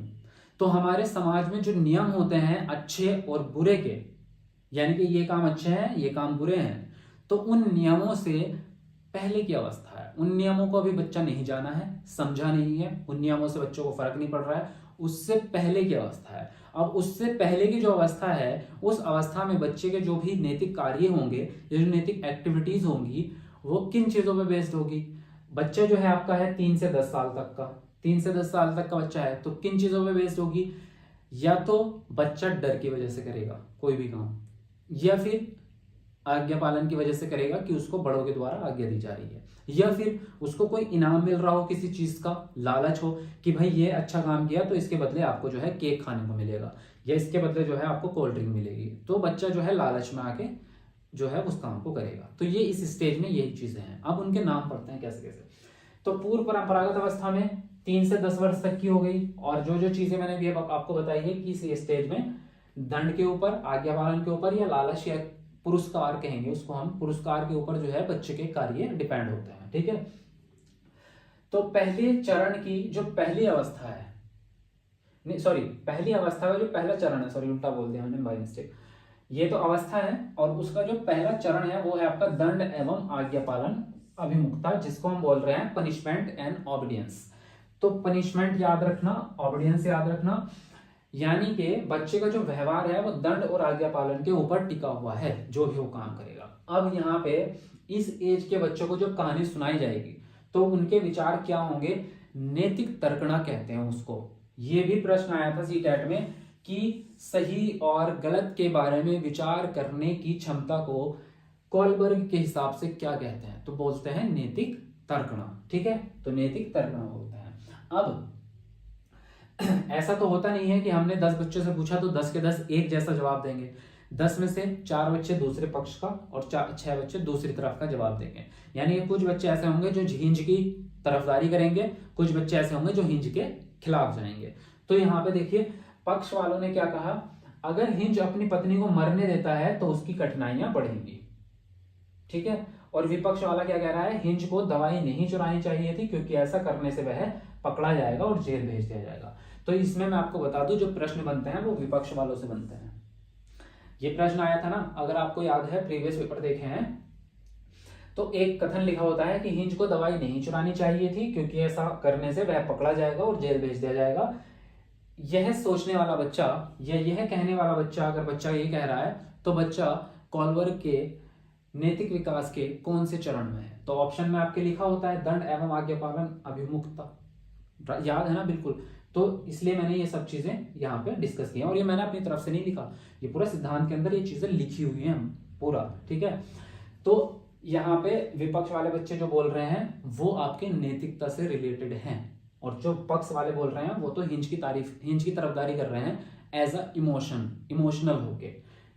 तो हमारे समाज में जो नियम होते हैं अच्छे और बुरे के, यानी कि ये काम अच्छे हैं ये काम बुरे हैं, तो उन नियमों से पहले की अवस्था है। उन नियमों को अभी बच्चा नहीं जाना है, समझा नहीं है, उन नियमों से बच्चों को फर्क नहीं पड़ रहा है, उससे पहले की अवस्था है। अब उससे पहले की जो अवस्था है, उस अवस्था में बच्चे के जो भी नैतिक कार्य होंगे या जो नैतिक एक्टिविटीज होंगी वो किन चीजों पे बेस्ड होगी। बच्चा जो है आपका है 3 से 10 साल तक का, 3 से 10 साल तक का बच्चा है, तो किन चीजों पे बेस्ड होगी, या तो बच्चा डर की वजह से करेगा कोई भी काम, या फिर आज्ञा पालन की वजह से करेगा कि उसको बड़ों के द्वारा आज्ञा दी जा रही है, या फिर उसको कोई इनाम मिल रहा हो किसी चीज का, लालच हो कि भाई ये अच्छा काम किया तो इसके बदले आपको जो है केक खाने को मिलेगा, या इसके बदले जो है आपको कोल्ड ड्रिंक मिलेगी, तो बच्चा जो है लालच में आके जो है उस काम को करेगा। तो ये इस स्टेज में यही चीजें हैं। अब उनके नाम पढ़ते हैं कैसे कैसे। तो पूर्व परंपरागत अवस्था में 3 से 10 वर्ष तक की हो गई, और जो जो चीजें मैंने भी आपको बताई है कि इस स्टेज में दंड के ऊपर, आज्ञा पालन के ऊपर, या लालच या पुरस्कार कहेंगे उसको हम, पुरस्कार के ऊपर जो है बच्चे के कार्य डिपेंड होते हैं। ठीक है, तो पहले चरण की जो पहली अवस्था है, नहीं सॉरी, पहली अवस्था का जो पहला चरण है, सॉरी उल्टा बोल दिया मैंने बाय मिस्टेक, ये तो अवस्था है, और उसका जो पहला चरण है वो है आपका दंड एवं आज्ञा पालन अभिमुखता, जिसको हम बोल रहे हैं पनिशमेंट एंड ऑबिडियंस। तो पनिशमेंट याद रखना, ऑबिडियंस याद रखना, यानी कि बच्चे का जो व्यवहार है वो दंड और आज्ञा पालन के ऊपर टिका हुआ है, जो भी वो काम करेगा। अब यहाँ पे इस एज के बच्चों को जो कहानी सुनाई जाएगी तो उनके विचार क्या होंगे, नैतिक तर्कणा कहते हैं उसको। ये भी प्रश्न आया था सीटेट में कि सही और गलत के बारे में विचार करने की क्षमता को कोलबर्ग के हिसाब से क्या कहते हैं, तो बोलते हैं नैतिक तर्कणा। ठीक है, तो नैतिक तर्कणा बोलते हैं। अब ऐसा तो होता नहीं है कि हमने 10 बच्चों से पूछा तो 10 के 10 एक जैसा जवाब देंगे। 10 में से 4 बच्चे दूसरे पक्ष का और 6 बच्चे दूसरी तरफ का जवाब देंगे। यानी कुछ बच्चे ऐसे होंगे जो हिंज की तरफदारी करेंगे, कुछ बच्चे ऐसे होंगे जो हिंज के खिलाफ जाएंगे। तो यहाँ पे देखिए पक्ष वालों ने क्या कहा, अगर हिंज अपनी पत्नी को मरने देता है तो उसकी कठिनाइयां बढ़ेंगी। ठीक है, और विपक्ष वाला क्या कह रहा है, हिंज को दवाई नहीं चुरानी चाहिए थी क्योंकि ऐसा करने से वह पकड़ा जाएगा और जेल भेज दिया जाएगा। तो इसमें मैं आपको बता दूं जो प्रश्न बनते हैं वो विपक्ष वालों से बनते हैं। ये प्रश्न आया था ना, अगर आपको याद है प्रीवियस पेपर देखे हैं तो एक कथन लिखा होता है कि हिंज को दवाई नहीं चुरानी चाहिए थी क्योंकि ऐसा करने से वह पकड़ा जाएगा और जेल भेज दिया जाएगा। यह सोचने वाला बच्चा या यह कहने वाला बच्चा, अगर बच्चा ये कह रहा है तो बच्चा कोलबर्ग के नैतिक विकास के कौन से चरण में है, तो ऑप्शन में आपके लिखा होता है दंड एवं आज्ञा पालन अभिमुखता, याद है ना बिल्कुल। तो इसलिए मैंने ये सब चीजें यहाँ पे डिस्कस की हैं, और ये मैंने अपनी तरफ से नहीं लिखा, ये पूरा सिद्धांत के अंदर ये चीजें लिखी हुई हैं पूरा। ठीक है, तो यहाँ पे विपक्ष वाले बच्चे जो बोल रहे हैं वो आपके नैतिकता से रिलेटेड हैं, और जो पक्ष वाले बोल रहे हैं वो तो हिंज की तरफदारी कर रहे हैं एज अ इमोशनल होके।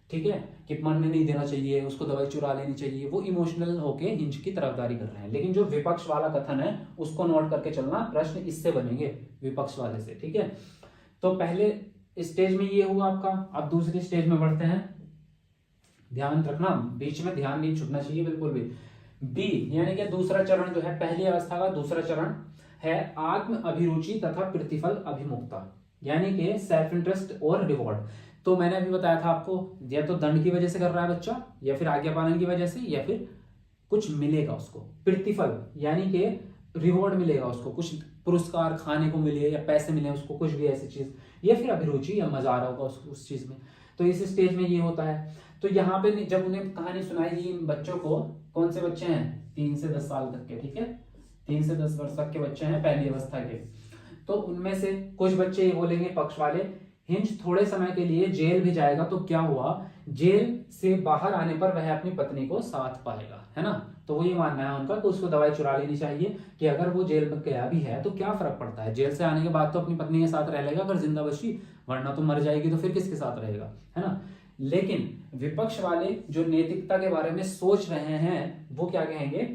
ठीक है, कि मरने नहीं देना चाहिए, उसको दवाई चुरा लेनी चाहिए, वो इमोशनल होके हिंज की तरफदारी कर रहे हैं। लेकिन जो विपक्ष वाला कथन है उसको नोट करके चलना, प्रश्न इससे बनेंगे विपक्ष वाले से। ठीक है, तो पहले स्टेज में ये हुआ आपका। अब दूसरी स्टेज में बढ़ते हैं, ध्यान रखना बीच में ध्यान नहीं छूटना चाहिए बिल्कुल भी। बी यानी कि दूसरा चरण जो है, पहली अवस्था का दूसरा चरण है आत्म अभिरुचि तथा प्रतिफल अभिमुखता, यानी कि सेल्फ इंटरेस्ट और रिवॉर्ड। तो मैंने अभी बताया था आपको, या तो दंड की वजह से कर रहा है बच्चा, या फिर आज्ञा पालन की वजह से, या फिर कुछ मिलेगा उसको प्रतिफल, यानी कि रिवॉर्ड मिलेगा उसको, कुछ पुरस्कार खाने को मिले या पैसे मिले उसको, कुछ भी ऐसी चीज, या फिर अभिरुचि या मजा आ रहा होगा उस चीज में। तो इस स्टेज में ये होता है। तो यहाँ पे जब उन्हें कहानी सुनाई गई इन बच्चों को, कौन से बच्चे हैं, 3 से 10 साल तक के। ठीक है, 3 से 10 वर्ष तक के बच्चे हैं पहली अवस्था के। तो उनमें से कुछ बच्चे ये बोलेंगे पक्ष वाले, हिंज थोड़े समय के लिए जेल भी जाएगा तो क्या हुआ, जेल से बाहर आने पर वह अपनी पत्नी को साथ पाएगा, है ना। तो वो ये मानना है उनका कि उसको दवाई चुरा लेनी चाहिए, कि अगर वो जेल में गया भी है तो क्या फर्क पड़ता है, जेल से आने के बाद तो अपनी पत्नी के साथ रह लेगा अगर जिंदा बची, वरना तो मर जाएगी तो फिर किसके साथ रहेगा, है ना। लेकिन विपक्ष वाले जो नैतिकता के बारे में सोच रहे हैं वो क्या कहेंगे,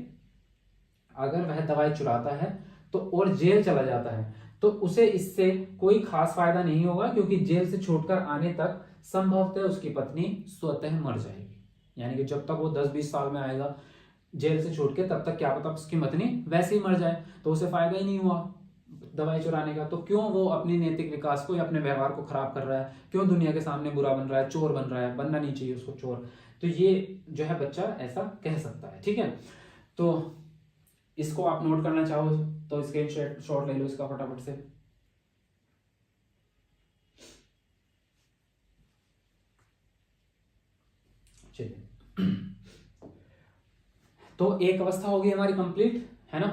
अगर वह दवाई चुराता है तो और जेल चला जाता है तो उसे इससे कोई खास फायदा नहीं होगा, क्योंकि जेल से छूटकर आने तक संभवतः उसकी पत्नी स्वतः मर जाएगी। यानी कि जब तक वो 10-20 साल में आएगा जेल से छूट के, तब तक क्या पता उसकी पत्नी वैसे ही मर जाए, तो उसे फायदा ही नहीं हुआ दवाई चुराने का। तो क्यों वो अपनी नैतिक विकास को या अपने व्यवहार को खराब कर रहा है, क्यों दुनिया के सामने बुरा बन रहा है, चोर बन रहा है, बनना नहीं चाहिए उसको चोर। तो ये जो है बच्चा ऐसा कह सकता है। ठीक है, तो इसको आप नोट करना चाहो तो स्क्रीन शॉट ले लो इसका फटाफट से। चलिए, तो एक अवस्था होगी हमारी कंप्लीट, है ना,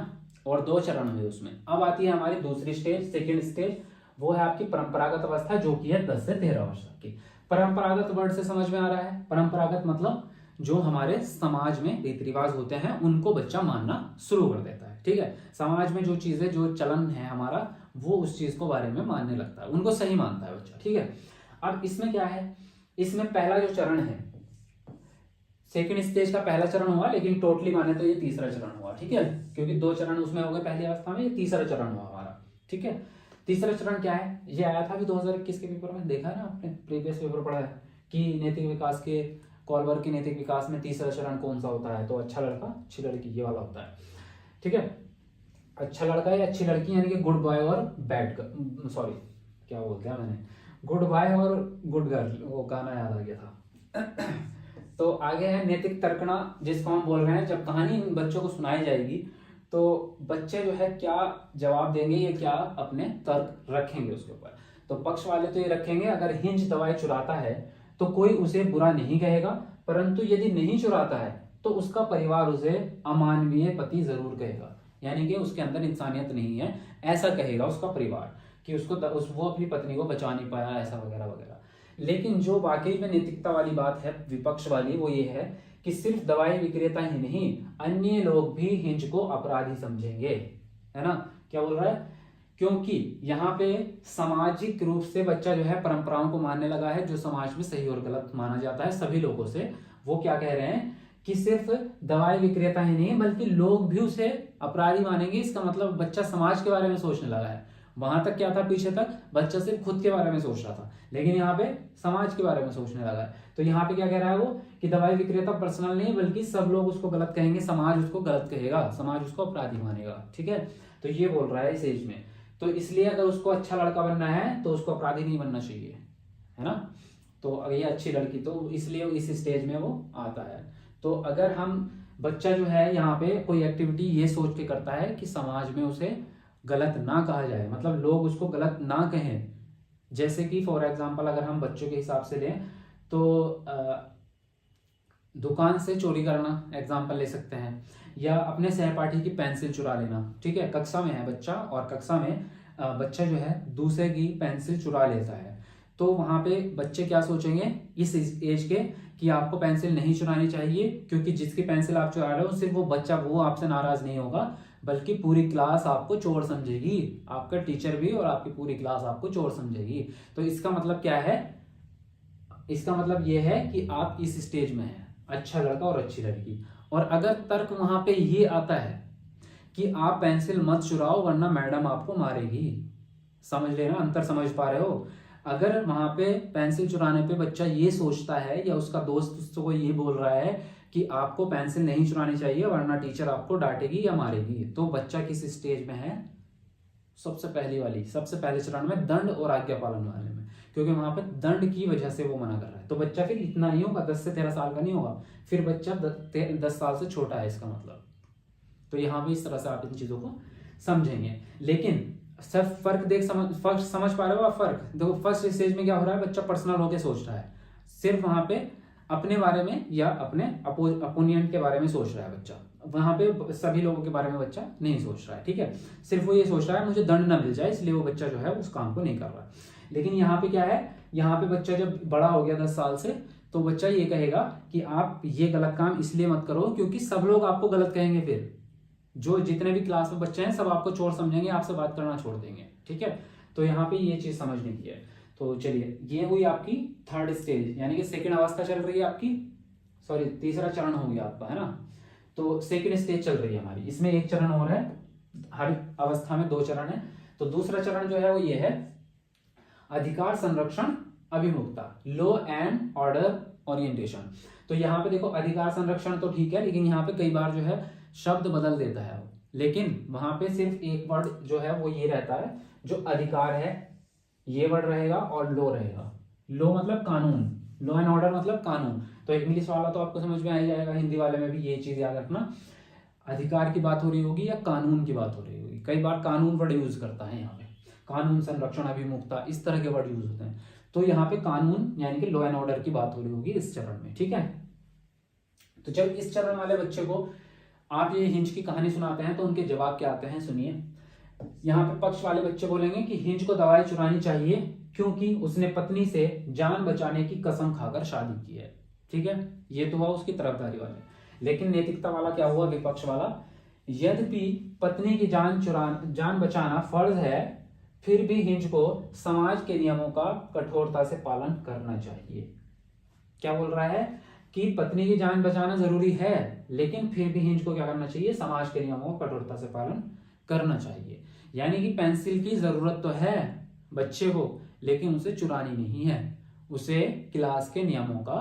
और 2 चरण हुए उसमें। अब आती है हमारी दूसरी स्टेज, सेकेंड स्टेज, वो है आपकी परंपरागत अवस्था, जो कि है 10 से 13 वर्ष तक की। परंपरागत वर्ड से समझ में आ रहा है, परंपरागत मतलब जो हमारे समाज में रीति रिवाज होते हैं उनको बच्चा मानना शुरू कर देता है। ठीक है, समाज में जो चीजें, जो चलन है हमारा, वो उस चीज को बारे में मानने लगता है, उनको सही मानता है बच्चा। ठीक है, अब इसमें क्या है, इसमें पहला जो चरण है, सेकेंड स्टेज का पहला चरण हुआ, लेकिन टोटली माने तो ये तीसरा चरण हुआ। ठीक है, क्योंकि 2 चरण उसमें हो गए पहली अवस्था में, ये तीसरा चरण हुआ हमारा। ठीक है, तीसरा चरण क्या है, ये आया था कि 2021 के पेपर में, देखा है ना आपने, प्रीवियस पेपर पढ़ा है कि नैतिक विकास के, कोलबर्ग के नैतिक विकास में तीसरा चरण कौन सा होता है, तो अच्छा लड़का अच्छी लड़की, ये वाला होता है। ठीक है, अच्छा लड़का या अच्छी लड़की, यानी कि गुड बॉय और बैड, सॉरी क्या बोल दिया मैंने, गुड बॉय और गुड गर्ल, वो गाना याद आ गया था, तो आगे है नैतिक तर्कना, जिसको हम बोल रहे हैं। जब कहानी इन बच्चों को सुनाई जाएगी तो बच्चे जो है क्या जवाब देंगे, ये क्या अपने तर्क रखेंगे उसके ऊपर। तो पक्ष वाले तो ये रखेंगे, अगर हिंज दवाई चुराता है तो कोई उसे बुरा नहीं कहेगा, परंतु यदि नहीं चुराता है तो उसका परिवार उसे अमानवीय पति जरूर कहेगा, यानी कि उसके अंदर इंसानियत नहीं है, ऐसा कहेगा उसका परिवार कि वो अपनी पत्नी को बचा नहीं पाया, ऐसा वगैरह वगैरह। लेकिन जो वाकई में नैतिकता वाली बात है विपक्ष वाली, वो ये है कि सिर्फ दवाई विक्रेता ही नहीं, अन्य लोग भी हिंज को अपराधी समझेंगे, है ना। क्या बोल रहा है, क्योंकि यहाँ पे सामाजिक रूप से बच्चा जो है परंपराओं को मानने लगा है, जो समाज में सही और गलत माना जाता है सभी लोगों से। वो क्या कह रहे हैं कि सिर्फ दवाई विक्रेता ही नहीं बल्कि लोग भी उसे अपराधी मानेंगे। इसका मतलब बच्चा समाज के बारे में सोचने लगा है। वहां तक क्या था, पीछे तक बच्चा सिर्फ खुद के बारे में सोच रहा था, लेकिन यहाँ पे समाज के बारे में सोचने लगा है। तो यहाँ पे क्या कह रहा है वो कि दवाई विक्रेता पर्सनल नहीं बल्कि सब लोग उसको गलत कहेंगे, समाज उसको गलत कहेगा, समाज उसको अपराधी मानेगा। ठीक है, तो ये बोल रहा है इस एज में। तो इसलिए अगर उसको अच्छा लड़का बनना है तो उसको अपराधी नहीं बनना चाहिए, है ना। तो अगर ये अच्छी लड़की, तो इसलिए इस स्टेज में वो आता है। तो अगर हम बच्चा जो है यहाँ पे कोई एक्टिविटी ये सोच के करता है कि समाज में उसे गलत ना कहा जाए, मतलब लोग उसको गलत ना कहें। जैसे कि फॉर एग्जांपल अगर हम बच्चों के हिसाब से लें तो दुकान से चोरी करना एग्जांपल ले सकते हैं, या अपने सहपाठी की पेंसिल चुरा लेना। ठीक है, कक्षा में है बच्चा और कक्षा में बच्चा जो है दूसरे की पेंसिल चुरा लेता है, तो वहां पे बच्चे क्या सोचेंगे इस एज के कि आपको पेंसिल नहीं चुरानी चाहिए, क्योंकि जिसकी पेंसिल आप चुरा रहे हो सिर्फ वो बच्चा वो आपसे नाराज नहीं होगा, बल्कि पूरी क्लास आपको चोर समझेगी, आपका टीचर भी और आपकी पूरी क्लास आपको चोर समझेगी। तो इसका मतलब क्या है, इसका मतलब ये है कि आप इस स्टेज में हैं, अच्छा लड़का और अच्छी लड़की। और अगर तर्क वहां पे ये आता है कि आप पेंसिल मत चुराओ वरना मैडम आपको मारेगी, समझ लेना, अंतर समझ पा रहे हो। अगर वहां पे पेंसिल चुराने पे बच्चा ये सोचता है या उसका दोस्त उसको ये बोल रहा है कि आपको पेंसिल नहीं चुरानी चाहिए वरना टीचर आपको डांटेगी या मारेगी, तो बच्चा किस स्टेज में है, सबसे पहले चरण में दंड और आज्ञा पालन वाले में, क्योंकि वहां पे दंड की वजह से वो मना कर रहा है। तो बच्चा फिर इतना नहीं होगा, 10 से 13 साल का नहीं होगा, फिर बच्चा 10 साल से छोटा है इसका मतलब। तो यहाँ पे इस तरह से आप इन चीजों को समझेंगे। लेकिन सब फर्क समझ पा रहे हो आप। फर्क देखो, फर्स्ट स्टेज में क्या हो रहा है, बच्चा पर्सनल होके सोच रहा है, सिर्फ वहां पे अपने बारे में या अपने अपोनेंट के बारे में सोच रहा है बच्चा, वहां पे सभी लोगों के बारे में बच्चा नहीं सोच रहा है। ठीक है, सिर्फ वो ये सोच रहा है मुझे दंड ना मिल जाए, इसलिए वो बच्चा जो है उस काम को नहीं कर रहा है। लेकिन यहाँ पे क्या है, यहाँ पे बच्चा जब बड़ा हो गया 10 साल से, तो बच्चा ये कहेगा कि आप ये गलत काम इसलिए मत करो क्योंकि सब लोग आपको गलत कहेंगे, फिर जो जितने भी क्लास में बच्चे हैं सब आपको चोर समझेंगे, आपसे बात करना छोड़ देंगे। ठीक है, तो यहाँ पे ये चीज समझने की है। तो चलिए, ये हुई आपकी थर्ड स्टेज, यानी कि सेकंड अवस्था चल रही है आपकी, सॉरी तीसरा चरण हो गया आपका, है ना। तो सेकंड स्टेज चल रही है हमारी, इसमें एक चरण और है, हर अवस्था में 2 चरण है। तो दूसरा चरण जो है वो ये है अधिकार संरक्षण अभिमुखता, लॉ एंड ऑर्डर ओरिएंटेशन। तो यहाँ पे देखो अधिकार संरक्षण तो ठीक है, लेकिन यहाँ पे कई बार जो है शब्द बदल देता है वो, लेकिन वहां पे सिर्फ एक वर्ड जो है वो ये रहता है, जो अधिकार है ये वर्ड रहेगा और लॉ रहेगा। लॉ मतलब कानून, लॉ एंड ऑर्डर मतलब कानून। तो इंग्लिश वाला तो आपको समझ में आ ही जाएगा, हिंदी वाले में भी ये चीज याद रखना, अधिकार की बात हो रही होगी या कानून की बात हो रही होगी। कई बार कानून वर्ड यूज करता है यहाँ पे, कानून संरक्षण अभिमुखता इस तरह के वर्ड यूज होते हैं। तो यहाँ पे कानून यानी कि लॉ एंड ऑर्डर की बात हो रही होगी इस चरण में। ठीक है, तो जब इस चरण वाले बच्चे को आप ये हिंज की कहानी सुनाते हैं तो उनके जवाब क्या आते हैं, सुनिए। यहाँ पे पक्ष वाले बच्चे बोलेंगे कि हिंज को दवाई चुरानी चाहिए क्योंकि उसने पत्नी से जान बचाने की कसम खाकर शादी की है। ठीक है, ये तो हुआ उसकी तरफदारी वाले। लेकिन नैतिकता वाला क्या हुआ, विपक्ष वाला, यद्यपि पत्नी की जान बचाना फर्ज है, फिर भी हिंज को समाज के नियमों का कठोरता से पालन करना चाहिए। क्या बोल रहा है कि पत्नी की जान बचाना जरूरी है, लेकिन फिर भी हिंज को क्या करना चाहिए, समाज के नियमों का कठोरता से पालन करना चाहिए। यानी कि पेंसिल की जरूरत तो है बच्चे को, लेकिन उसे चुरानी नहीं है, उसे क्लास के नियमों का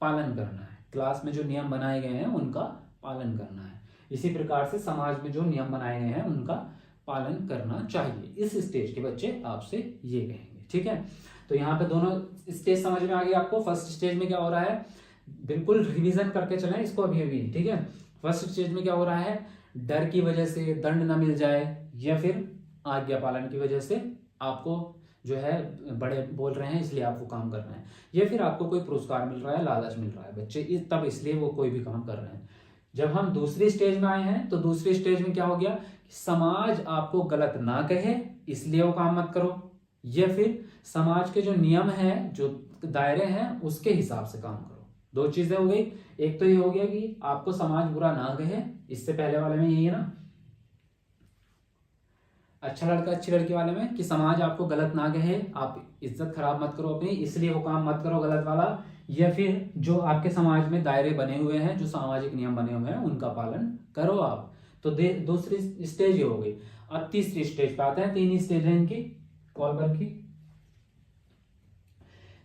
पालन करना है, क्लास में जो नियम बनाए गए हैं उनका पालन करना है। इसी प्रकार से समाज में जो नियम बनाए गए हैं उनका पालन करना चाहिए। इस स्टेज के बच्चे आपसे ये कहेंगे। ठीक है, तो यहाँ पे दोनों स्टेज समझ में आ गई आपको। फर्स्ट स्टेज में क्या हो रहा है, बिल्कुल रिवीजन करके चलें इसको अभी अभी, ठीक है। फर्स्ट स्टेज में क्या हो रहा है, डर की वजह से दंड न मिल जाए, या फिर आज्ञा पालन की वजह से आपको जो है बड़े बोल रहे हैं इसलिए आप वो काम कर रहे हैं, या फिर आपको कोई पुरस्कार मिल रहा है, लालच मिल रहा है बच्चे तब इसलिए वो कोई भी काम कर रहे हैं। जब हम दूसरी स्टेज में आए हैं तो दूसरी स्टेज में क्या हो गया, समाज आपको गलत ना कहे इसलिए वो काम मत करो, या फिर समाज के जो नियम है, जो दायरे हैं उसके हिसाब से काम करो। दो चीजें हो गई, एक तो ये हो गया कि आपको समाज बुरा ना कहे, इससे पहले वाले में यही है ना, अच्छा लड़का अच्छी लड़की वाले में कि समाज आपको गलत ना कहे, आप इज्जत खराब मत करो अपनी इसलिए वो काम मत करो गलत वाला, या फिर जो आपके समाज में दायरे बने हुए हैं, जो सामाजिक नियम बने हुए हैं उनका पालन करो आप। तो दूसरी स्टेज ये हो गई। अब तीसरी स्टेज पे आते हैं, तीन ही स्टेज है इनकी कॉलबर की।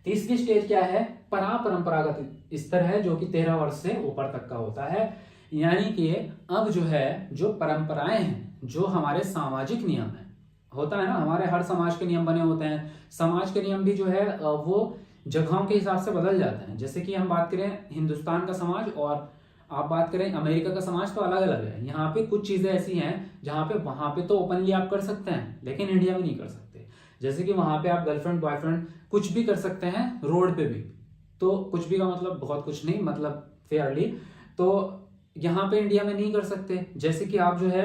तीसरी स्टेज क्या है, परंपरागत स्तर है, जो कि 13 वर्ष से ऊपर तक का होता है। यानी कि अब जो है, जो परंपराएं हैं, जो हमारे सामाजिक नियम है, होता है ना, हमारे हर समाज के नियम बने होते हैं। समाज के नियम भी जो है वो जगहों के हिसाब से बदल जाते हैं। जैसे कि हम बात करें हिंदुस्तान का समाज और आप बात करें अमेरिका का समाज, तो अलग अलग है। यहाँ पे कुछ चीजें ऐसी हैं जहाँ पे वहां पे तो ओपनली आप कर सकते हैं, लेकिन इंडिया में नहीं कर सकते। जैसे कि वहां पे आप गर्लफ्रेंड बॉयफ्रेंड कुछ भी कर सकते हैं, रोड पे भी। तो कुछ भी का मतलब बहुत कुछ नहीं, मतलब फेयरली। तो यहाँ पे इंडिया में नहीं कर सकते। जैसे कि आप जो है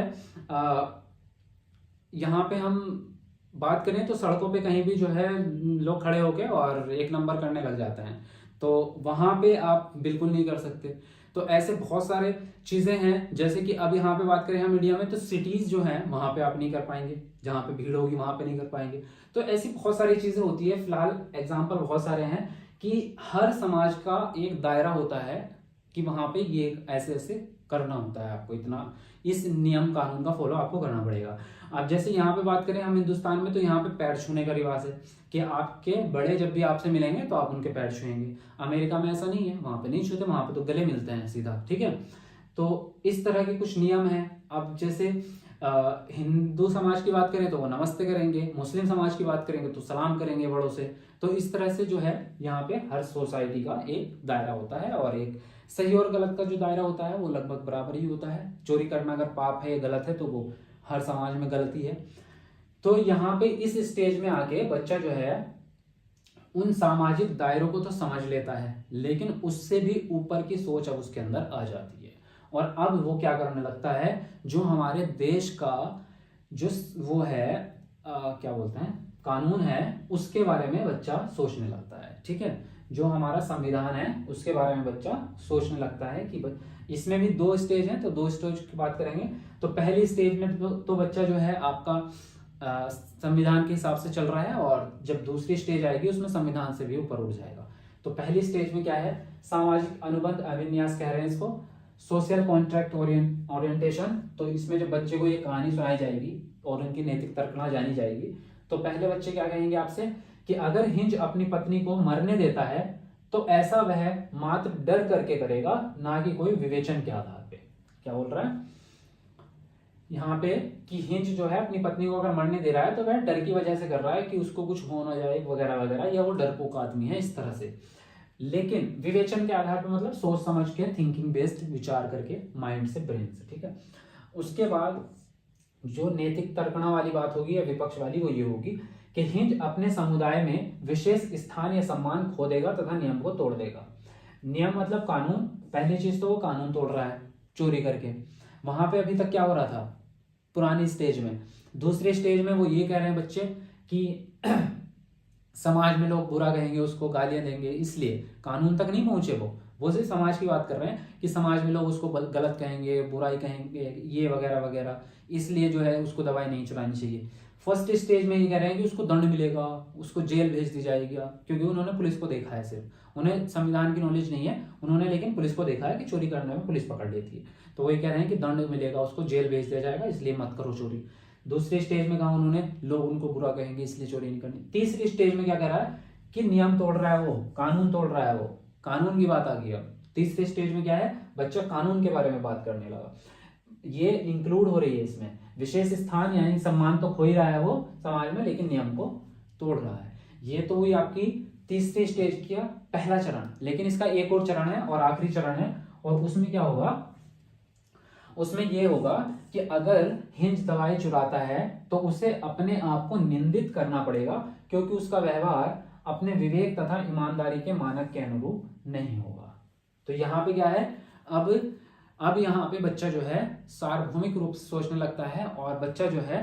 यहाँ पे हम बात करें तो सड़कों पे कहीं भी जो है लोग खड़े होके और एक नंबर करने लग जाते हैं, तो वहां पे आप बिल्कुल नहीं कर सकते। तो ऐसे बहुत सारे चीजें हैं। जैसे कि अब यहाँ पे बात करें हम इंडिया में, तो सिटीज जो हैं वहां पे आप नहीं कर पाएंगे, जहां पे भीड़ होगी वहां पे नहीं कर पाएंगे। तो ऐसी बहुत सारी चीजें होती है। फिलहाल एग्जाम्पल बहुत सारे हैं कि हर समाज का एक दायरा होता है कि वहां पे ये ऐसे ऐसे करना होता है, आपको इतना इस नियम कानून का फॉलो आपको करना पड़ेगा। अब जैसे यहाँ पे बात करें हम हिंदुस्तान में, तो यहाँ पे पैर छूने का रिवाज है कि आपके बड़े जब भी आपसे मिलेंगे तो आप उनके पैर छुएंगे। अमेरिका में ऐसा नहीं है, वहां पे नहीं छूते, वहां पे तो गले मिलते हैं सीधा, ठीक है। तो इस तरह के कुछ नियम हैं। अब जैसे हिंदू समाज की बात करें तो वो नमस्ते करेंगे, मुस्लिम समाज की बात करेंगे तो सलाम करेंगे बड़ों से। तो इस तरह से जो है यहाँ पे हर सोसाइटी का एक दायरा होता है, और एक सही और गलत का जो दायरा होता है वो लगभग बराबर ही होता है। चोरी करना अगर पाप है, गलत है, तो वो हर समाज में गलती है। तो यहाँ पे इस स्टेज में आके बच्चा जो है उन सामाजिक दायरों को तो समझ लेता है, लेकिन उससे भी ऊपर की सोच अब उसके अंदर आ जाती है, और अब वो क्या करने लगता है, जो हमारे देश का जो वो है क्या बोलते हैं कानून है, उसके बारे में बच्चा सोचने लगता है, ठीक है। जो हमारा संविधान है उसके बारे में बच्चा सोचने लगता है कि इसमें भी दो स्टेज हैं, तो दो स्टेज की बात करेंगे। तो पहली स्टेज में तो बच्चा जो है आपका संविधान के हिसाब से चल रहा है, और जब दूसरी स्टेज आएगी उसमें संविधान से भी ऊपर उठ जाएगा। तो पहली स्टेज में क्या है, सामाजिक अनुबंध अभिन्यास कह रहे हैं इसको, सोशल कॉन्ट्रैक्ट ओरिएंटेशन। तो इसमें जब बच्चे को ये कहानी सुनाई जाएगी और उनकी नैतिक तर्कना जानी जाएगी, तो पहले बच्चे क्या कहेंगे आपसे कि अगर हिंज अपनी पत्नी को मरने देता है तो ऐसा वह मात्र डर करके करेगा, ना कि कोई विवेचन के आधार पे। क्या बोल रहा है यहाँ पे कि हिंज जो है अपनी पत्नी को अगर मरने दे रहा है तो वह डर की वजह से कर रहा है कि उसको कुछ हो ना जाए वगैरह वगैरह, या वो डरपोक आदमी है, इस तरह से। लेकिन विवेचन के आधार पर मतलब सोच समझ के, थिंकिंग बेस्ड, विचार करके, माइंड से, ब्रेन से, ठीक है। उसके बाद जो नैतिक तर्कना वाली बात होगी या विपक्ष वाली, वो ये होगी कि हिंज अपने समुदाय में विशेष स्थान या सम्मान खो देगा तथा नियम को तोड़ देगा। नियम मतलब कानून। पहली चीज तो वो कानून तोड़ रहा है चोरी करके। वहां पे अभी तक क्या हो रहा था पुरानी स्टेज में। दूसरे स्टेज में वो ये कह रहे हैं बच्चे कि समाज में लोग बुरा कहेंगे, उसको गालियां देंगे, इसलिए कानून तक नहीं पहुंचे वो सिर्फ समाज की बात कर रहे हैं कि समाज में लोग उसको गलत कहेंगे, बुराई कहेंगे, ये वगैरह वगैरह, इसलिए जो है उसको दवाई नहीं चुरानी चाहिए। फर्स्ट स्टेज में ये कह रहे हैं कि उसको दंड मिलेगा, उसको जेल भेज दी जाएगी, क्योंकि उन्होंने पुलिस को देखा है, सिर्फ उन्हें संविधान की नॉलेज नहीं है, उन्होंने लेकिन पुलिस को देखा है कि चोरी करने में पुलिस पकड़ लेती है। तो वो ये कह रहे हैं कि दंड मिलेगा, उसको जेल भेज दिया जाएगा, इसलिए मत करो चोरी। दूसरे स्टेज में कहा उन्होंने लोग उनको बुरा कहेंगे इसलिए चोरी नहीं करनी। तीसरी स्टेज में क्या कह रहा है कि नियम तोड़ रहा है वो, कानून तोड़ रहा है वो, कानून की बात आ गई। अब तीसरे स्टेज में क्या है, बच्चा कानून के बारे में बात करने लगा। ये इंक्लूड हो रही है इसमें, विशेष स्थान यानी सम्मान तो खो ही रहा है वो समाज में, लेकिन नियम को तोड़ रहा है। ये तो हुई आपकी तीसरी स्टेज का पहला चरण, लेकिन इसका एक और चरण है और आखिरी चरण है, और उसमें क्या होगा, उसमें ये होगा कि अगर हिंज दवाई चुराता है तो उसे अपने आप को निंदित करना पड़ेगा, क्योंकि उसका व्यवहार अपने विवेक तथा ईमानदारी के मानक के अनुरूप नहीं होगा। तो यहाँ पे क्या है, अब यहाँ पे बच्चा जो है सार्वभौमिक रूप से सोचने लगता है, और बच्चा जो है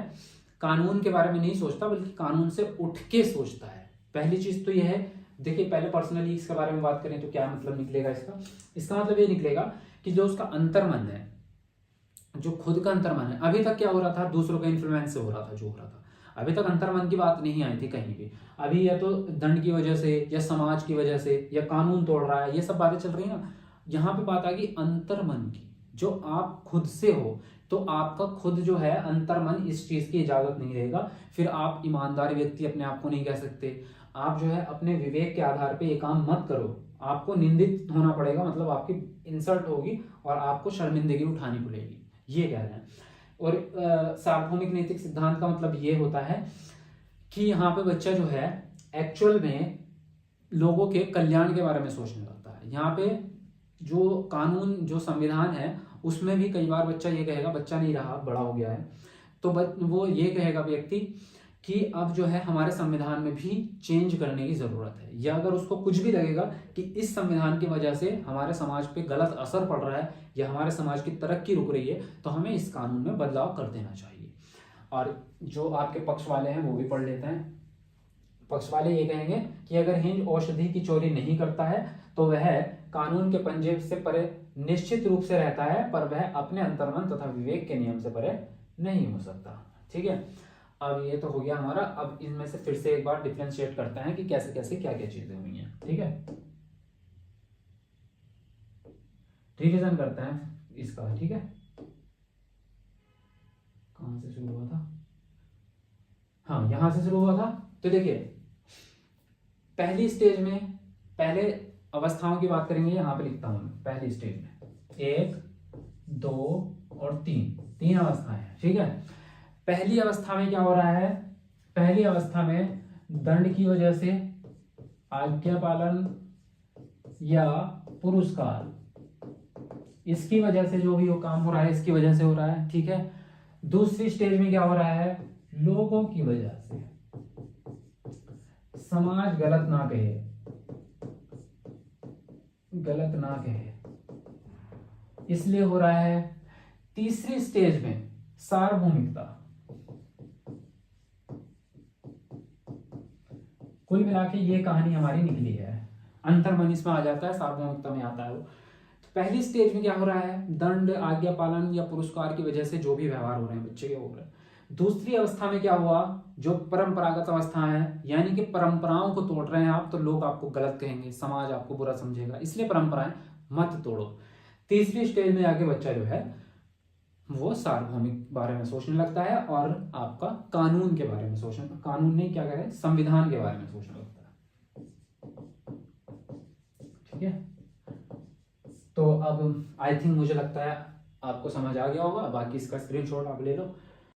कानून के बारे में नहीं सोचता बल्कि कानून से उठ के सोचता है। पहली चीज तो यह है, देखिए पहले पर्सनली इसके बारे में बात करें तो क्या मतलब निकलेगा इसका मतलब ये निकलेगा कि जो उसका अंतर्मन है, जो खुद का अंतर्मन है, अभी तक क्या हो रहा था, दूसरों के इन्फ्लुएंस से हो रहा था जो हो रहा था, अभी तक अंतर्मन की बात नहीं आई थी कहीं भी। अभी या तो दंड की वजह से या समाज की वजह से या कानून तोड़ रहा है, ये सब बातें चल रही ना। यहाँ पे बात आ गई अंतर्मन की, जो आप खुद से हो, तो आपका खुद जो है अंतर्मन इस चीज की इजाजत नहीं देगा। फिर आप ईमानदार व्यक्ति अपने आप को नहीं कह सकते, आप जो है अपने विवेक के आधार पे ये काम मत करो, आपको निंदित होना पड़ेगा, मतलब आपकी इंसल्ट होगी और आपको शर्मिंदगी उठानी पड़ेगी, ये कह रहे हैं। और सार्वभौमिक नैतिक सिद्धांत का मतलब ये होता है कि यहाँ पे बच्चा जो है एक्चुअल में लोगों के कल्याण के बारे में सोचने लगता है। यहाँ पे जो कानून, जो संविधान है, उसमें भी कई बार बच्चा ये कहेगा, बच्चा नहीं रहा, बड़ा हो गया है, तो वो ये कहेगा व्यक्ति कि अब जो है हमारे संविधान में भी चेंज करने की जरूरत है, या अगर उसको कुछ भी लगेगा कि इस संविधान की वजह से हमारे समाज पे गलत असर पड़ रहा है या हमारे समाज की तरक्की रुक रही है, तो हमें इस कानून में बदलाव कर देना चाहिए। और जो आपके पक्ष वाले हैं वो भी पढ़ लेते हैं। पक्ष वाले ये कहेंगे कि अगर हिंज औषधि की चोरी नहीं करता है तो वह कानून के पंजे से परे निश्चित रूप से रहता है, पर वह अपने अंतर्मन तथा विवेक के नियम से परे नहीं हो सकता। ठीक है, अब ये तो हो गया हमारा। अब इनमें से फिर से एक बार डिफरेंशिएट करते हैं कि कैसे कैसे क्या क्या चीजें हुई हैं। ठीक है, रिवीजन करते हैं इसका। ठीक है, कहां से शुरू हुआ था, हाँ यहां से शुरू हुआ था। तो देखिए पहली स्टेज में, पहले अवस्थाओं की बात करेंगे, यहां पे लिखता हूं मैं। पहली स्टेज में 1, 2 और 3 अवस्थाएं हैं। ठीक है, पहली अवस्था में क्या हो रहा है, पहली अवस्था में दंड की वजह से आज्ञा पालन या पुरस्कार, इसकी वजह से जो भी वो काम हो रहा है, इसकी वजह से हो रहा है। ठीक है, दूसरी स्टेज में क्या हो रहा है, लोगों की वजह से, समाज गलत ना कहे, गलत ना कहे, इसलिए हो रहा है। तीसरी स्टेज में सार्वभौमिकता, कुल मिला के ये कहानी हमारी निकली है। अंतर्मन इसमें आ जाता है, सार्वभौमिकता में आता है वो। तो पहली स्टेज में क्या हो रहा है, दंड, आज्ञा पालन या पुरस्कार की वजह से जो भी व्यवहार हो रहे हैं बच्चे के हो रहे हैं। दूसरी अवस्था में क्या हुआ, जो परंपरागत अवस्था है, यानी कि परंपराओं को तोड़ रहे हैं आप, तो लोग आपको गलत कहेंगे, समाज आपको बुरा समझेगा, इसलिए परंपराएं मत तोड़ो। तीसरी स्टेज में आके बच्चा जो है वो सार्वभौमिक बारे में सोचने लगता है और आपका कानून के बारे में सोचने, कानून नहीं क्या कह रहे हैं, संविधान के बारे में सोचने लगता है। ठीक है, तो अब आई थिंक मुझे लगता है आपको समझ आ गया होगा। बाकी इसका स्क्रीनशॉट आप ले लो